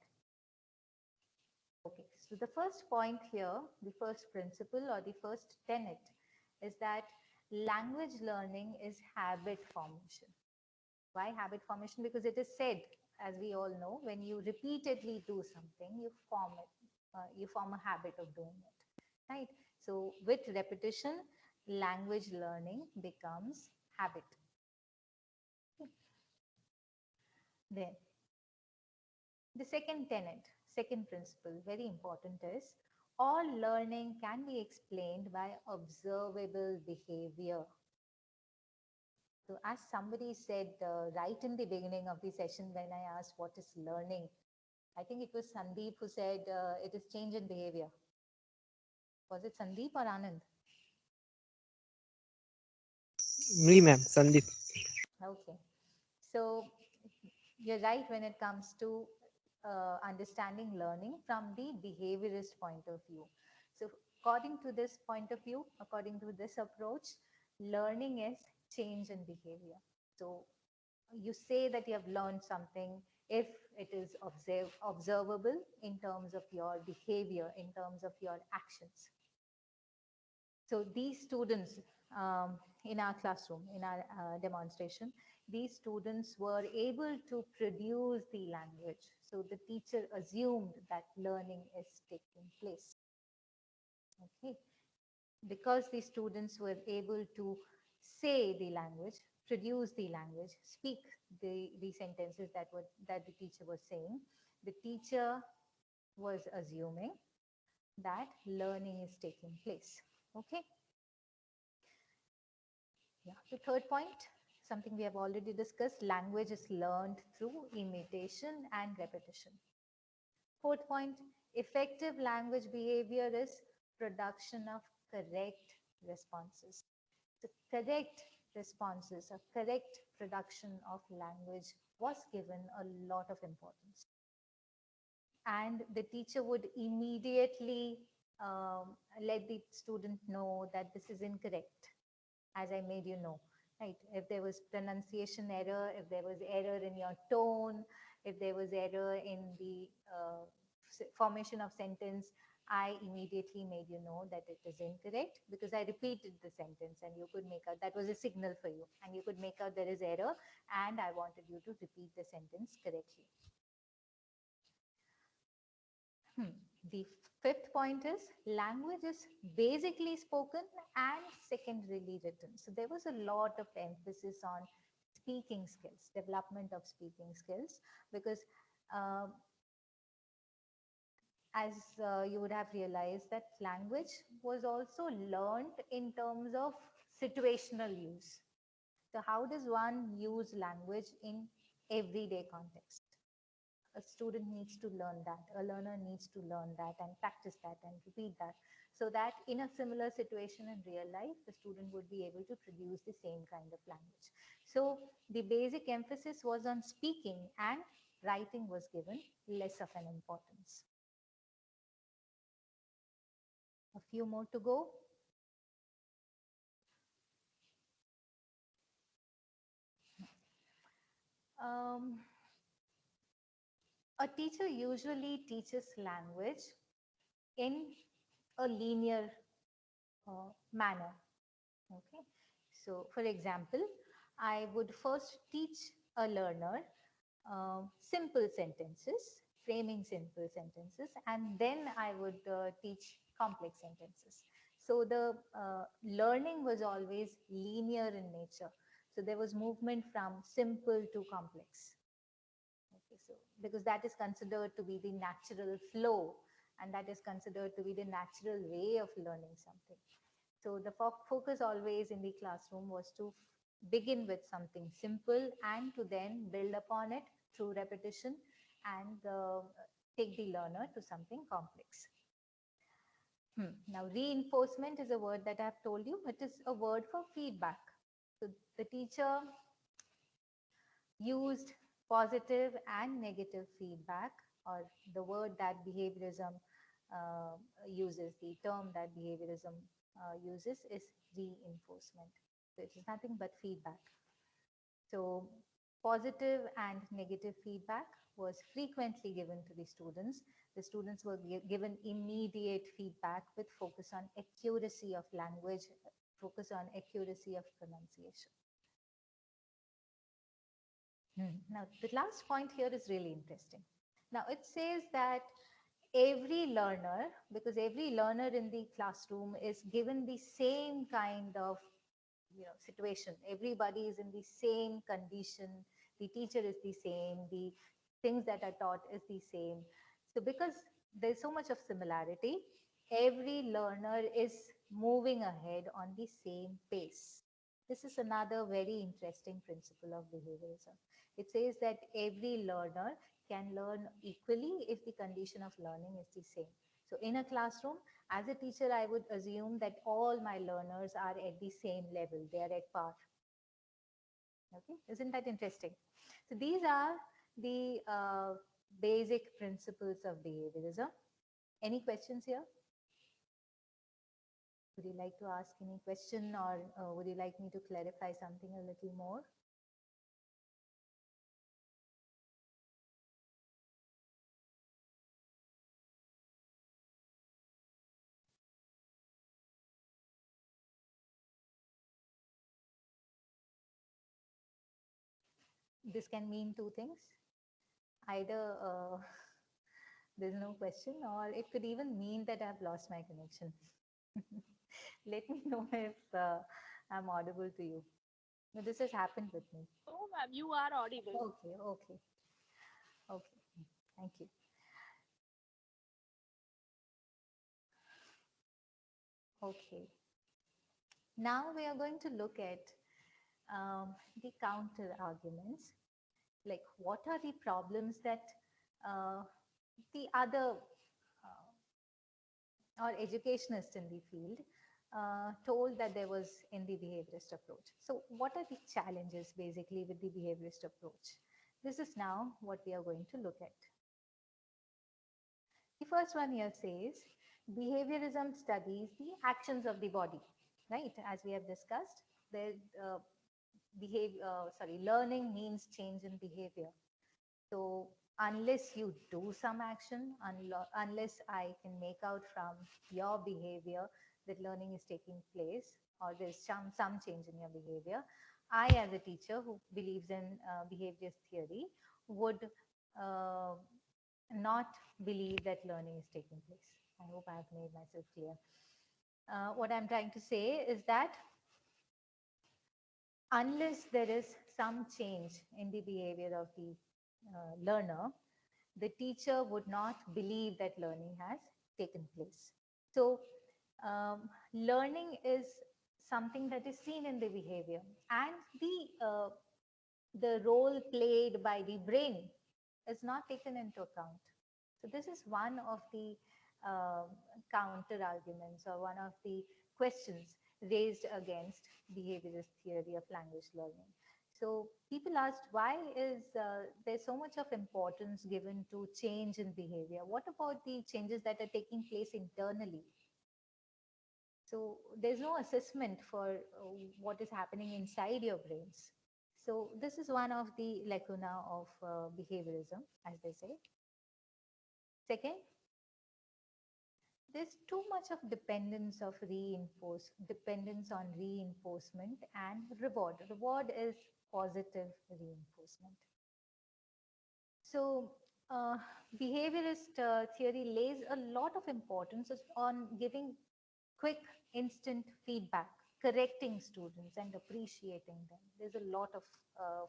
Okay, so the first point here, the first principle or the first tenet is that language learning is habit formation. Why habit formation? Because it is said, as we all know, when you repeatedly do something, you form it, you form a habit of doing it, right? So with repetition, language learning becomes habit. Okay. Then The second tenet, second principle, very important, is all learning can be explained by observable behavior. So as somebody said right in the beginning of the session when I asked what is learning, I think it was Sandeep who said it is change in behavior. Was it Sandeep or Anand? Me, ma'am, Sandeep. Okay. So you're right when it comes to understanding learning from the behaviorist point of view. So according to this point of view, according to this approach, learning is change in behavior. So you say that you have learned something if it is observable in terms of your behavior, in terms of your actions. So these students in our classroom, in our demonstration, these students were able to produce the language. So the teacher assumed that learning is taking place. Okay. Because the students were able to say the language, produce the language, speak the sentences that the teacher was saying, the teacher was assuming that learning is taking place. Okay. Yeah. The third point, something we have already discussed, language is learned through imitation and repetition. Fourth point, effective language behavior is production of correct responses. The correct responses, a correct production of language was given a lot of importance. And the teacher would immediately let the student know that this is incorrect, as I made you know, right? If there was pronunciation error, if there was error in your tone, if there was error in the formation of sentence, I immediately made you know that it is incorrect because I repeated the sentence and you could make out, that was a signal for you, and you could make out there is error and I wanted you to repeat the sentence correctly. The fifth point is language is basically spoken and secondarily written. So there was a lot of emphasis on speaking skills, development of speaking skills, because as you would have realized that language was also learned in terms of situational use. So how does one use language in everyday context? A student needs to learn that, a learner needs to learn that and practice that and repeat that, so that in a similar situation in real life, the student would be able to produce the same kind of language. So the basic emphasis was on speaking and writing was given less of an importance. A few more to go. Um, a teacher usually teaches language in a linear manner. Okay. So for example, I would first teach a learner simple sentences, framing simple sentences, and then I would teach complex sentences. So the learning was always linear in nature. So there was movement from simple to complex. Okay, so because that is considered to be the natural flow, and that is considered to be the natural way of learning something. So the focus always in the classroom was to begin with something simple and to then build upon it through repetition and take the learner to something complex. Now, reinforcement is a word that I've told you. It is a word for feedback. So the teacher used positive and negative feedback, or the word that behaviorism uses, the term that behaviorism uses is reinforcement. So it is nothing but feedback. So positive and negative feedback was frequently given to the students. The students were given immediate feedback with focus on accuracy of language, focus on accuracy of pronunciation. Now, the last point here is really interesting. Now, it says that every learner, because every learner in the classroom is given the same kind of situation. Everybody is in the same condition. The teacher is the same. The things that are taught is the same. So because there's so much of similarity, every learner is moving ahead on the same pace. This is another very interesting principle of behaviorism. It says that every learner can learn equally if the condition of learning is the same. So in a classroom, as a teacher, I would assume that all my learners are at the same level. They are at par. Okay, isn't that interesting? So these are the basic principles of behaviorism. Any questions here? Would you like to ask any question, or would you like me to clarify something a little more? This can mean two things. Either there's no question, or it could even mean that I've lost my connection. Let me know if I'm audible to you. No, this has happened with me. Oh, ma'am, you are audible. Okay, okay, okay. Thank you. Okay. Now we are going to look at the counter arguments. Like, what are the problems that the other or educationists in the field told that there was in the behaviorist approach. So what are the challenges basically with the behaviorist approach? This is now what we are going to look at. The first one here says behaviorism studies the actions of the body, right? As we have discussed, the learning means change in behavior. So unless you do some action, unless I can make out from your behavior that learning is taking place, or there's some change in your behavior, I, as a teacher who believes in behavior theory, would not believe that learning is taking place. I hope I have made myself clear. What I'm trying to say is that unless there is some change in the behavior of the learner, the teacher would not believe that learning has taken place. So, learning is something that is seen in the behavior, and the role played by the brain is not taken into account. So, this is one of the counter arguments, or one of the questions raised against behaviorist theory of language learning. So people asked, why is there so much of importance given to change in behavior? What about the changes that are taking place internally? So there's no assessment for what is happening inside your brains. So this is one of the lacuna of behaviorism, as they say. Second, there's too much of dependence on reinforcement and reward. Reward is positive reinforcement. So behaviorist theory lays a lot of importance on giving quick instant feedback, correcting students and appreciating them. There's a lot of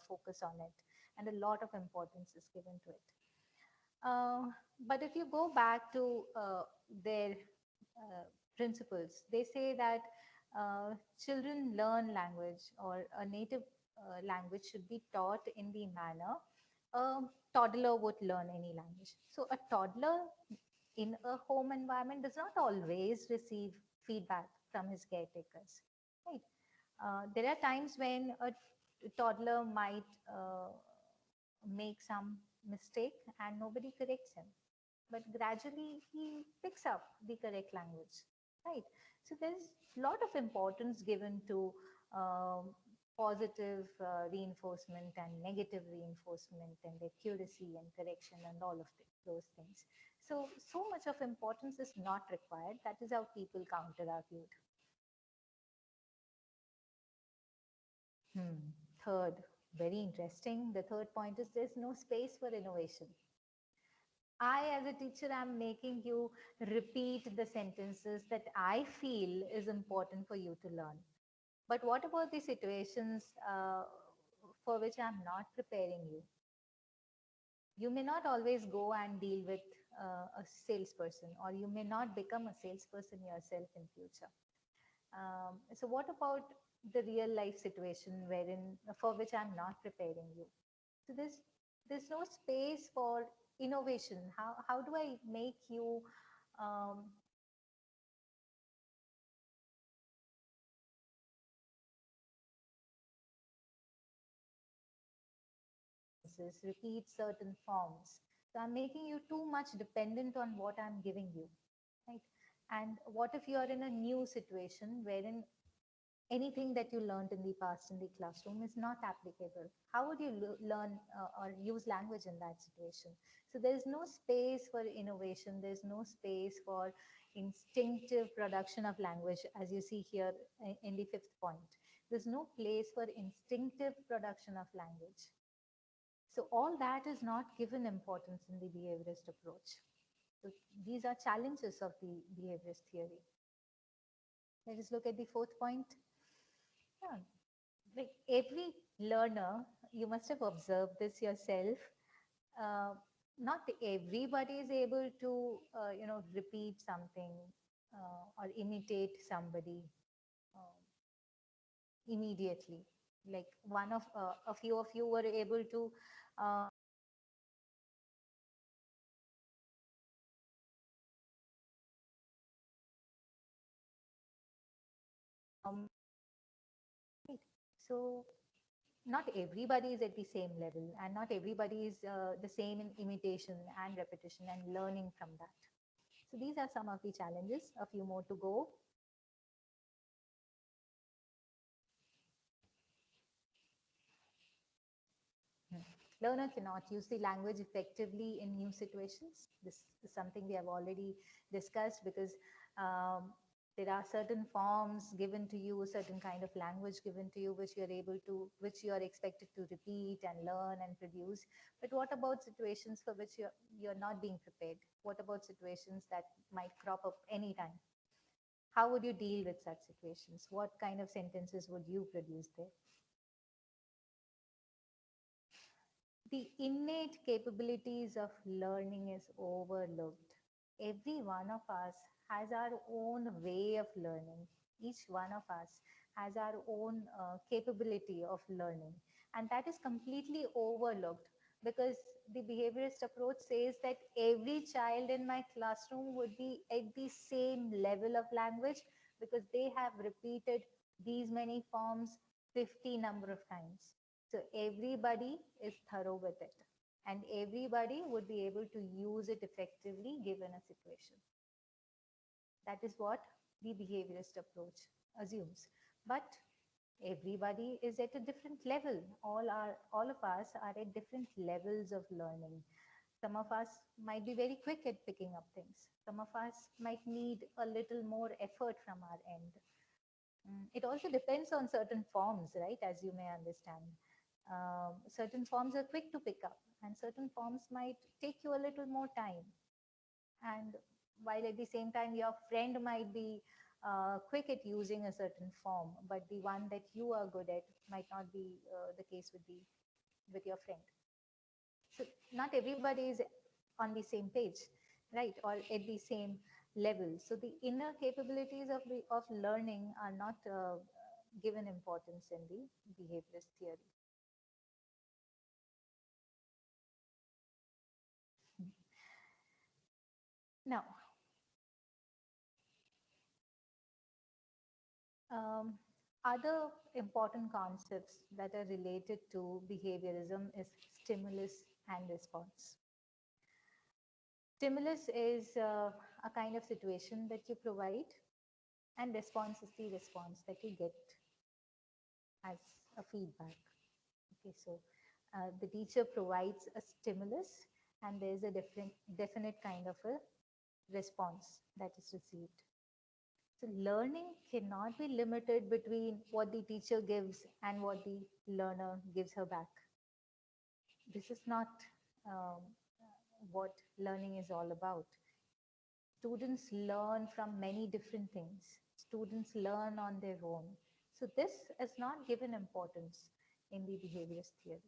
focus on it, and a lot of importance is given to it. But if you go back to their principles, they say that children learn language, or a native language should be taught in the manner a toddler would learn any language. So a toddler in a home environment does not always receive feedback from his caretakers, right? There are times when a toddler might make some mistake and nobody corrects him, but gradually he picks up the correct language, right? So there's a lot of importance given to positive reinforcement and negative reinforcement, and accuracy and correction and all of those things. So much of importance is not required. That is how people counter argued. Third, very interesting. The third point is there's no space for innovation. I, as a teacher, am making you repeat the sentences that I feel is important for you to learn. But what about the situations for which I'm not preparing you? You may not always go and deal with a salesperson, or you may not become a salesperson yourself in future. So what about the real life situation wherein for which I'm not preparing you? So there's no space for innovation. How do I make you repeat certain forms? So I'm making you too much dependent on what I'm giving you, right? And what if you are in a new situation wherein anything that you learned in the past in the classroom is not applicable? How would you learn or use language in that situation? So there's no space for innovation. There's no space for instinctive production of language, as you see here in the fifth point. There's no place for instinctive production of language. So all that is not given importance in the behaviorist approach. So these are challenges of the behaviorist theory. Let us look at the fourth point. Yeah. Like every learner, you must have observed this yourself. Uh, Not everybody is able to, repeat something or imitate somebody uh, immediately. Like a few of you were able to um, right. So not everybody is at the same level, and not everybody is the same in imitation and repetition and learning from that. So these are some of the challenges, a few more to go. Learner cannot use the language effectively in new situations. This is something we have already discussed, because um, there are certain forms given to you, a certain kind of language given to you, which you are expected to repeat and learn and produce. But what about situations for which you're not being prepared? What about situations that might crop up anytime? How would you deal with such situations? What kind of sentences would you produce there? The innate capabilities of learning is overlooked. Every one of us has our own way of learning. Each one of us has our own capability of learning. And that is completely overlooked, because the behaviorist approach says that every child in my classroom would be at the same level of language, because they have repeated these many forms 50 number of times. So everybody is thorough with it, and everybody would be able to use it effectively given a situation. That is what the behaviorist approach assumes. But everybody is at a different level. All of us are at different levels of learning. Some of us might be very quick at picking up things. Some of us might need a little more effort from our end. It also depends on certain forms, right? As you may understand. Certain forms are quick to pick up, and certain forms might take you a little more time. And while at the same time, your friend might be quick at using a certain form, but the one that you are good at might not be the case with your friend. So not everybody is on the same page, right, or at the same level. So the inner capabilities of learning are not given importance in the behaviorist theory. Now, other important concepts that are related to behaviorism is stimulus and response. Stimulus is a kind of situation that you provide, and response is the response that you get as a feedback. Okay, so the teacher provides a stimulus, and there's a definite kind of a response that is received. So learning cannot be limited between what the teacher gives and what the learner gives her back. This is not um, what learning is all about. Students learn from many different things. Students learn on their own. So this is not given importance in the behaviorist theory.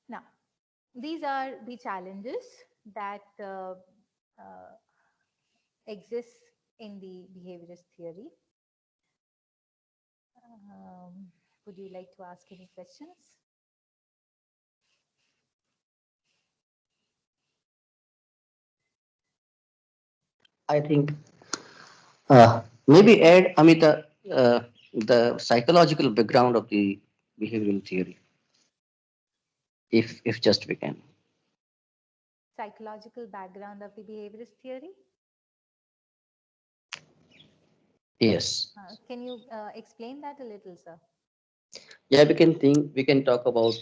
Now, These are the challenges that uh, exist in the behaviorist theory. Um, would you like to ask any questions? I think maybe add, Amita, the psychological background of the behavioral theory, if just we can. Psychological background of the behaviorist theory. Yes. Can you explain that a little, sir? Yeah, we can talk about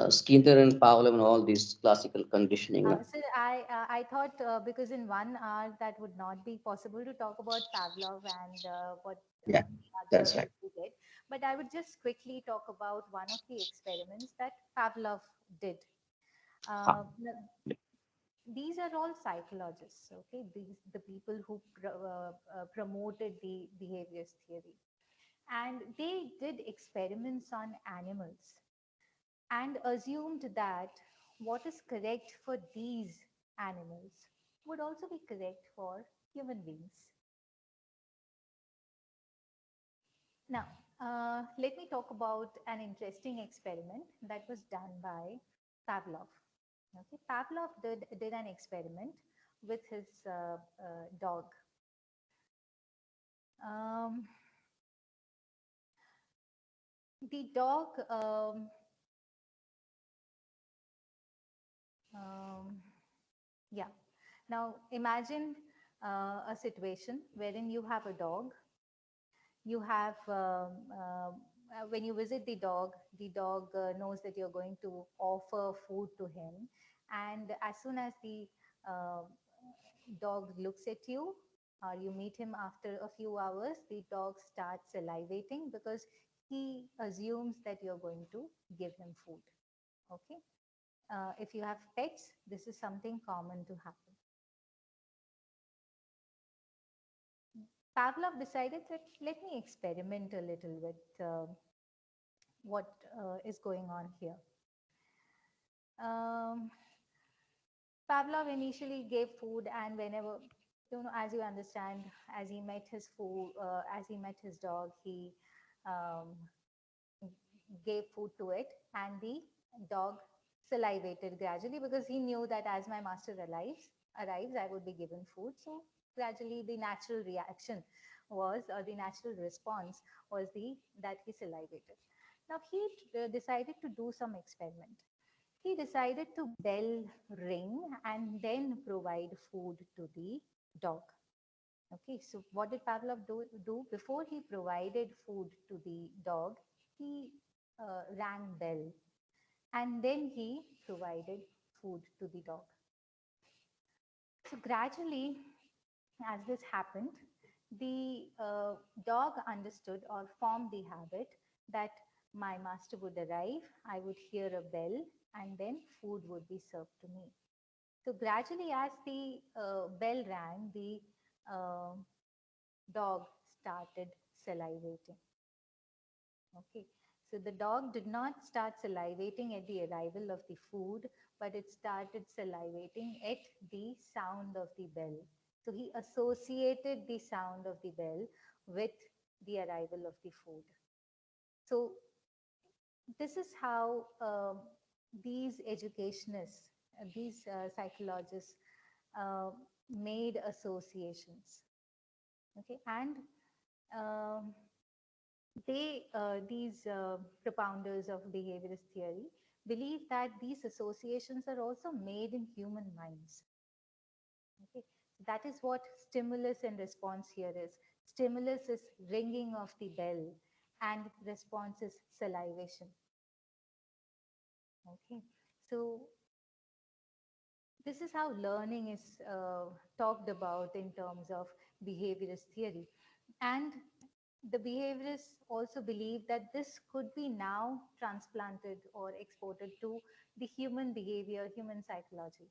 Skinner and Pavlov and all these classical conditioning. No? So I thought because in 1 hour that would not be possible to talk about Pavlov and what Yeah, other that's right. people did. But I would just quickly talk about one of the experiments that Pavlov did. Ah, These are all psychologists, okay? These the people who promoted the behaviorist theory, and they did experiments on animals and assumed that what is correct for these animals would also be correct for human beings. Now, let me talk about an interesting experiment that was done by Pavlov. Okay, Pavlov did an experiment with his dog. Um, the dog, um, yeah. Now imagine a situation wherein you have a dog. You have, when you visit the dog knows that you're going to offer food to him. And as soon as the uh, dog looks at you, or you meet him after a few hours, the dog starts salivating because he assumes that you're going to give him food. Okay. If you have pets, this is something common to happen. Pavlov decided that let me experiment a little with what is going on here. Um, Pavlov initially gave food, and whenever, as you understand, as he met his food, as he met his dog, he um, gave food to it, and the dog salivated gradually because he knew that as my master arrives, I would be given food. So gradually, the natural reaction was, or the natural response was the that he salivated. Now he decided to do some experiment. He decided to bell ring and then provide food to the dog. Okay, so what did Pavlov do? Before he provided food to the dog, he rang bell and then he provided food to the dog. So gradually, as this happened, the dog understood or formed the habit that my master would arrive, I would hear a bell, and then food would be served to me. So gradually, as the bell rang, the uh, dog started salivating. Okay. So the dog did not start salivating at the arrival of the food, but it started salivating at the sound of the bell. So he associated the sound of the bell with the arrival of the food. So this is how these educationists, these psychologists uh, made associations. Okay, and um, these propounders of behaviorist theory believe that these associations are also made in human minds. Okay, that is what stimulus and response here is. Stimulus is ringing of the bell, and response is salivation. Okay, so this is how learning is talked about in terms of behaviorist theory. And the behaviorists also believe that this could be now transplanted or exported to the human behavior, human psychology.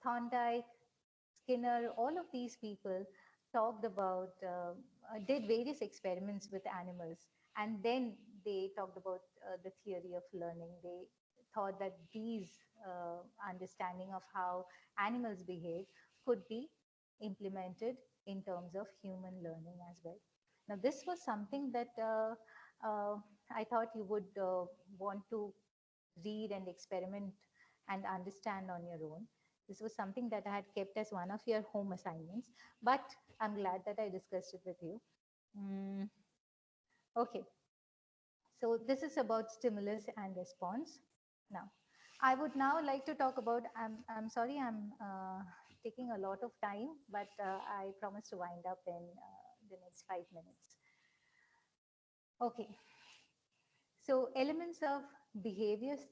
Thorndike, Skinner, all of these people talked about, did various experiments with animals, and then they talked about the theory of learning. They thought that these understanding of how animals behave could be implemented in terms of human learning as well. Now, this was something that I thought you would want to read and experiment and understand on your own. This was something that I had kept as one of your home assignments, but I'm glad that I discussed it with you. Okay, so this is about stimulus and response. Now, I would now like to talk about, I'm sorry, I'm taking a lot of time, but I promise to wind up in the next 5 minutes. Okay, so elements of behaviorist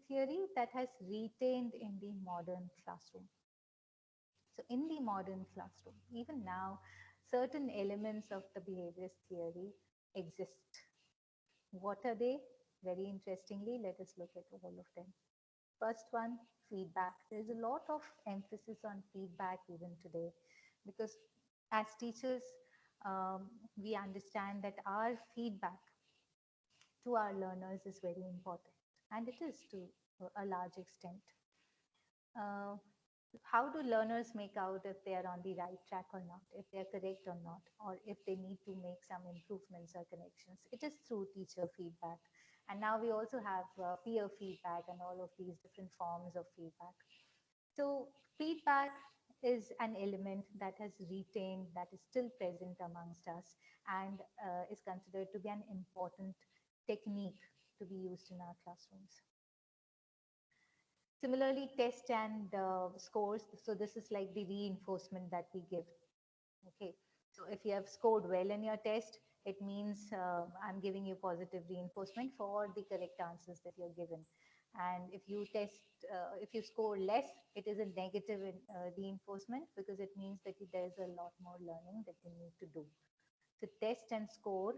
theory that has retained in the modern classroom. So in the modern classroom, even now, certain elements of the behaviorist theory exist. What are they? Very interestingly, let us look at all of them. First one, feedback. There's a lot of emphasis on feedback even today, because as teachers, we understand that our feedback to our learners is very important, and it is to a large extent. How do learners make out if they are on the right track or not, if they are correct or not, or if they need to make some improvements or corrections? It is through teacher feedback. And now we also have peer feedback and all of these different forms of feedback. So feedback is an element that has retained, that is still present amongst us, and is considered to be an important technique to be used in our classrooms. Similarly, test and scores. So this is like the reinforcement that we give. Okay. So if you have scored well in your test, it means I'm giving you positive reinforcement for the correct answers that you're given. And if you if you score less, it is a negative reinforcement, because it means that there's a lot more learning that you need to do. So test and score,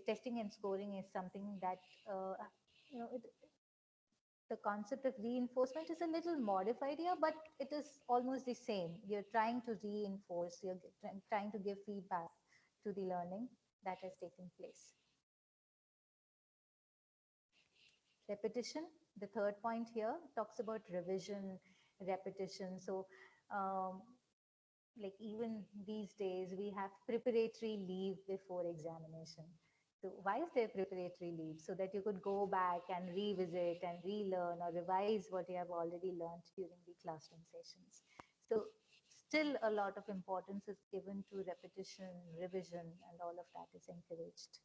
testing and scoring is something that, the concept of reinforcement is a little modified here, but it is almost the same. You're trying to reinforce, you're trying to give feedback to the learning that has taken place. Repetition, the third point here, talks about revision, repetition. So like even these days, we have preparatory leave before examination. So why is there preparatory leave? So that you could go back and revisit and relearn or revise what you have already learned during the classroom sessions. So still a lot of importance is given to repetition, revision, and all of that is encouraged.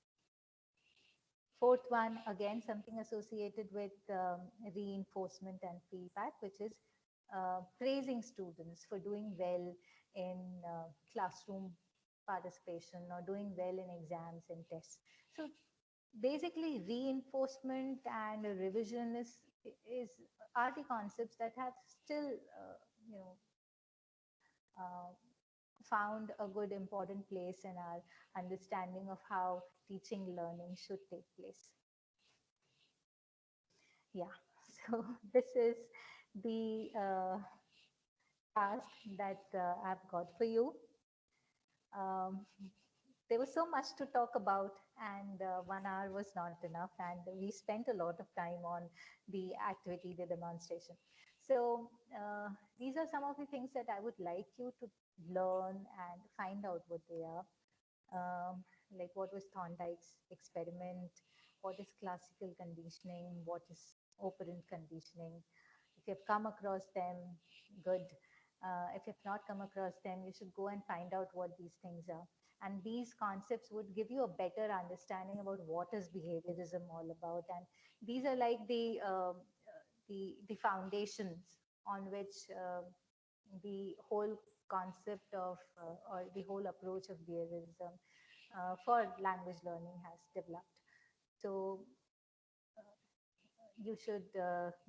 Fourth one, again, something associated with reinforcement and feedback, which is praising students for doing well in classroom participation or doing well in exams and tests. So basically, reinforcement and revision are the concepts that have still, found a good important place in our understanding of how teaching learning should take place. Yeah, so this is the task that I've got for you. There was so much to talk about, and 1 hour was not enough, and we spent a lot of time on the activity, the demonstration. So these are some of the things that I would like you to learn and find out what they are. Like what was Thorndike's experiment, what is classical conditioning, what is operant conditioning. If you've come across them, good. If you've not come across them, you should go and find out what these things are. And these concepts would give you a better understanding about what is behaviorism all about. And these are like the foundations on which the whole concept of or the whole approach of behaviorism for language learning has developed. So you should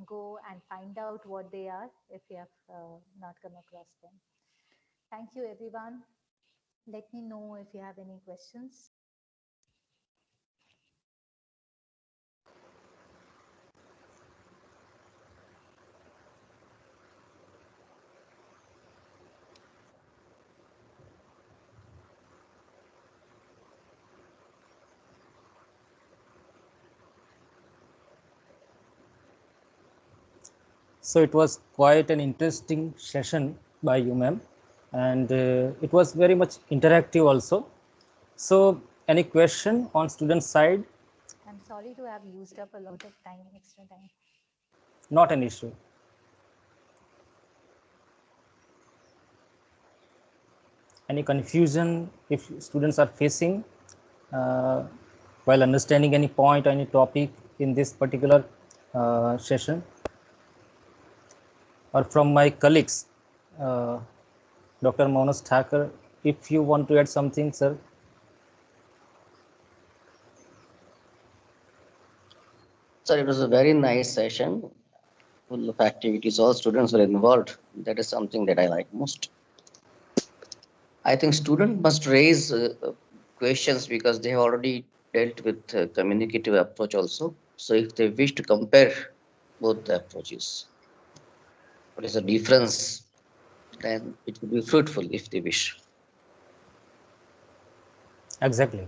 go and find out what they are if you have not come across them. Thank you, everyone. Let me know if you have any questions. So it was quite an interesting session by you, ma'am, and it was very much interactive also. So any question on student side? I'm sorry to have used up a lot of time, extra time. Not an issue. Any confusion if students are facing while understanding any point or any topic in this particular session? Or from my colleagues, Dr. Manas Thakur, if you want to add something, sir. Sir, it was a very nice session, full of activities. All students were involved. That is something that I like most. I think student must raise questions because they have already dealt with communicative approach also. So if they wish to compare both the approaches, what is the difference, then it would be fruitful if they wish. Exactly.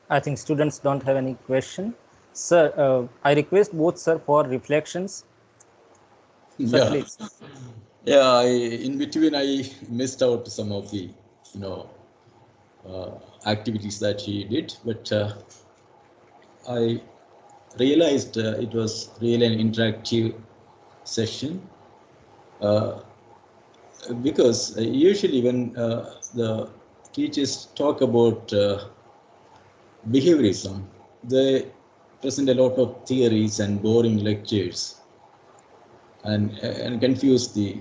I think students don't have any question. Sir, I request both, sir, for reflections. Sir, Yeah. please. Yeah, in between I missed out some of the, activities that he did, but I realized it was really an interactive session uh, because usually when the teachers talk about behaviorism, they present a lot of theories and boring lectures and confuse the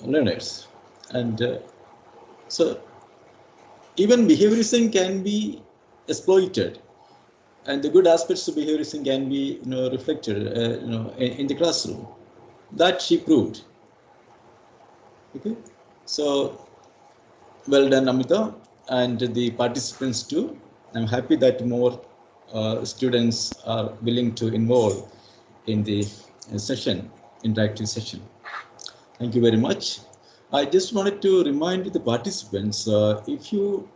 learners. And so even behaviorism can be exploited, and the good aspects of behaviorism can be reflected in the classroom. That she proved. Okay, so well done, Amita, and the participants too. I'm happy that more students are willing to involve in the session, interactive session. Thank you very much. I just wanted to remind the participants, if you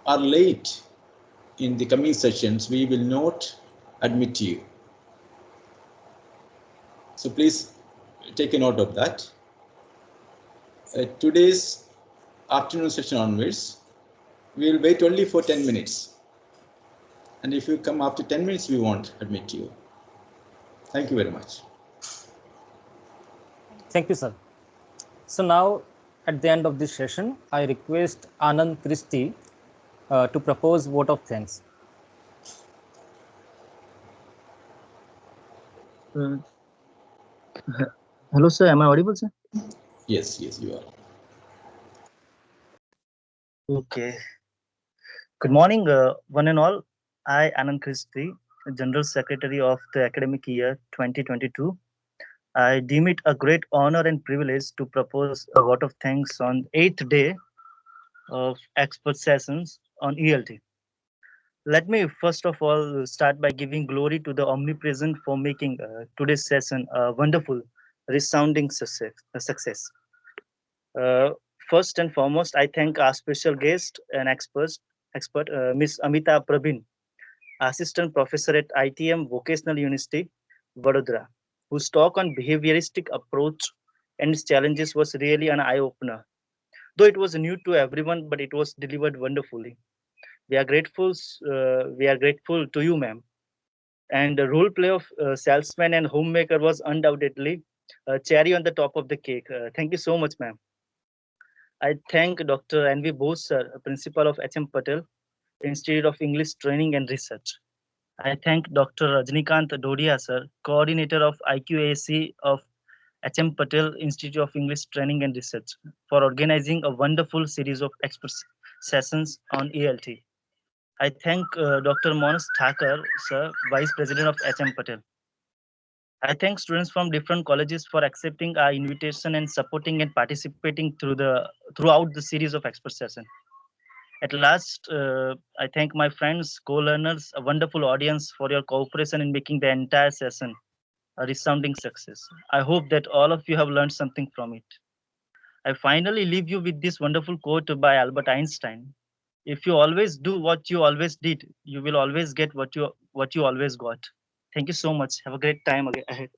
are late in the coming sessions, we will not admit you. So please take a note of that. Today's afternoon session onwards, we will wait only for 10 minutes. And if you come after 10 minutes, we won't admit you. Thank you very much. Thank you, sir. So now, at the end of this session, I request Anand Christie to propose vote of thanks. Hello, sir. Am I audible, sir? Yes, you are. Okay. Good morning, one and all. I, Anand Christie, General Secretary of the academic year 2022. I deem it a great honor and privilege to propose a vote of thanks on 8th day of expert sessions on ELT. Let me first of all start by giving glory to the omnipresent for making today's session a wonderful, resounding success. Uh, First and foremost, I thank our special guest and expert Ms. Amita Prabin, Assistant Professor at ITM Vocational University, Vadodara, whose talk on behavioristic approach and its challenges was really an eye-opener. Though it was new to everyone, but it was delivered wonderfully. We are grateful. We are grateful to you, ma'am. And the role play of salesman and homemaker was undoubtedly a cherry on the top of the cake. Thank you so much, ma'am. I thank Dr. N.V. Bose, sir, Principal of H.M. Patel Institute of English Training and Research. I thank Dr. Rajnikant Dodia, sir, Coordinator of IQAC of H.M. Patel Institute of English Training and Research, for organizing a wonderful series of expert sessions on ELT. I thank Dr. Manas Thakur, sir, Vice President of H.M. Patel. I thank students from different colleges for accepting our invitation and supporting and participating throughout the series of expert session. At last, I thank my friends, co-learners, a wonderful audience for your cooperation in making the entire session a resounding success. I hope that all of you have learned something from it. I finally leave you with this wonderful quote by Albert Einstein. If you always do what you always did, you will always get what you always got. Thank you so much. Have a great time ahead.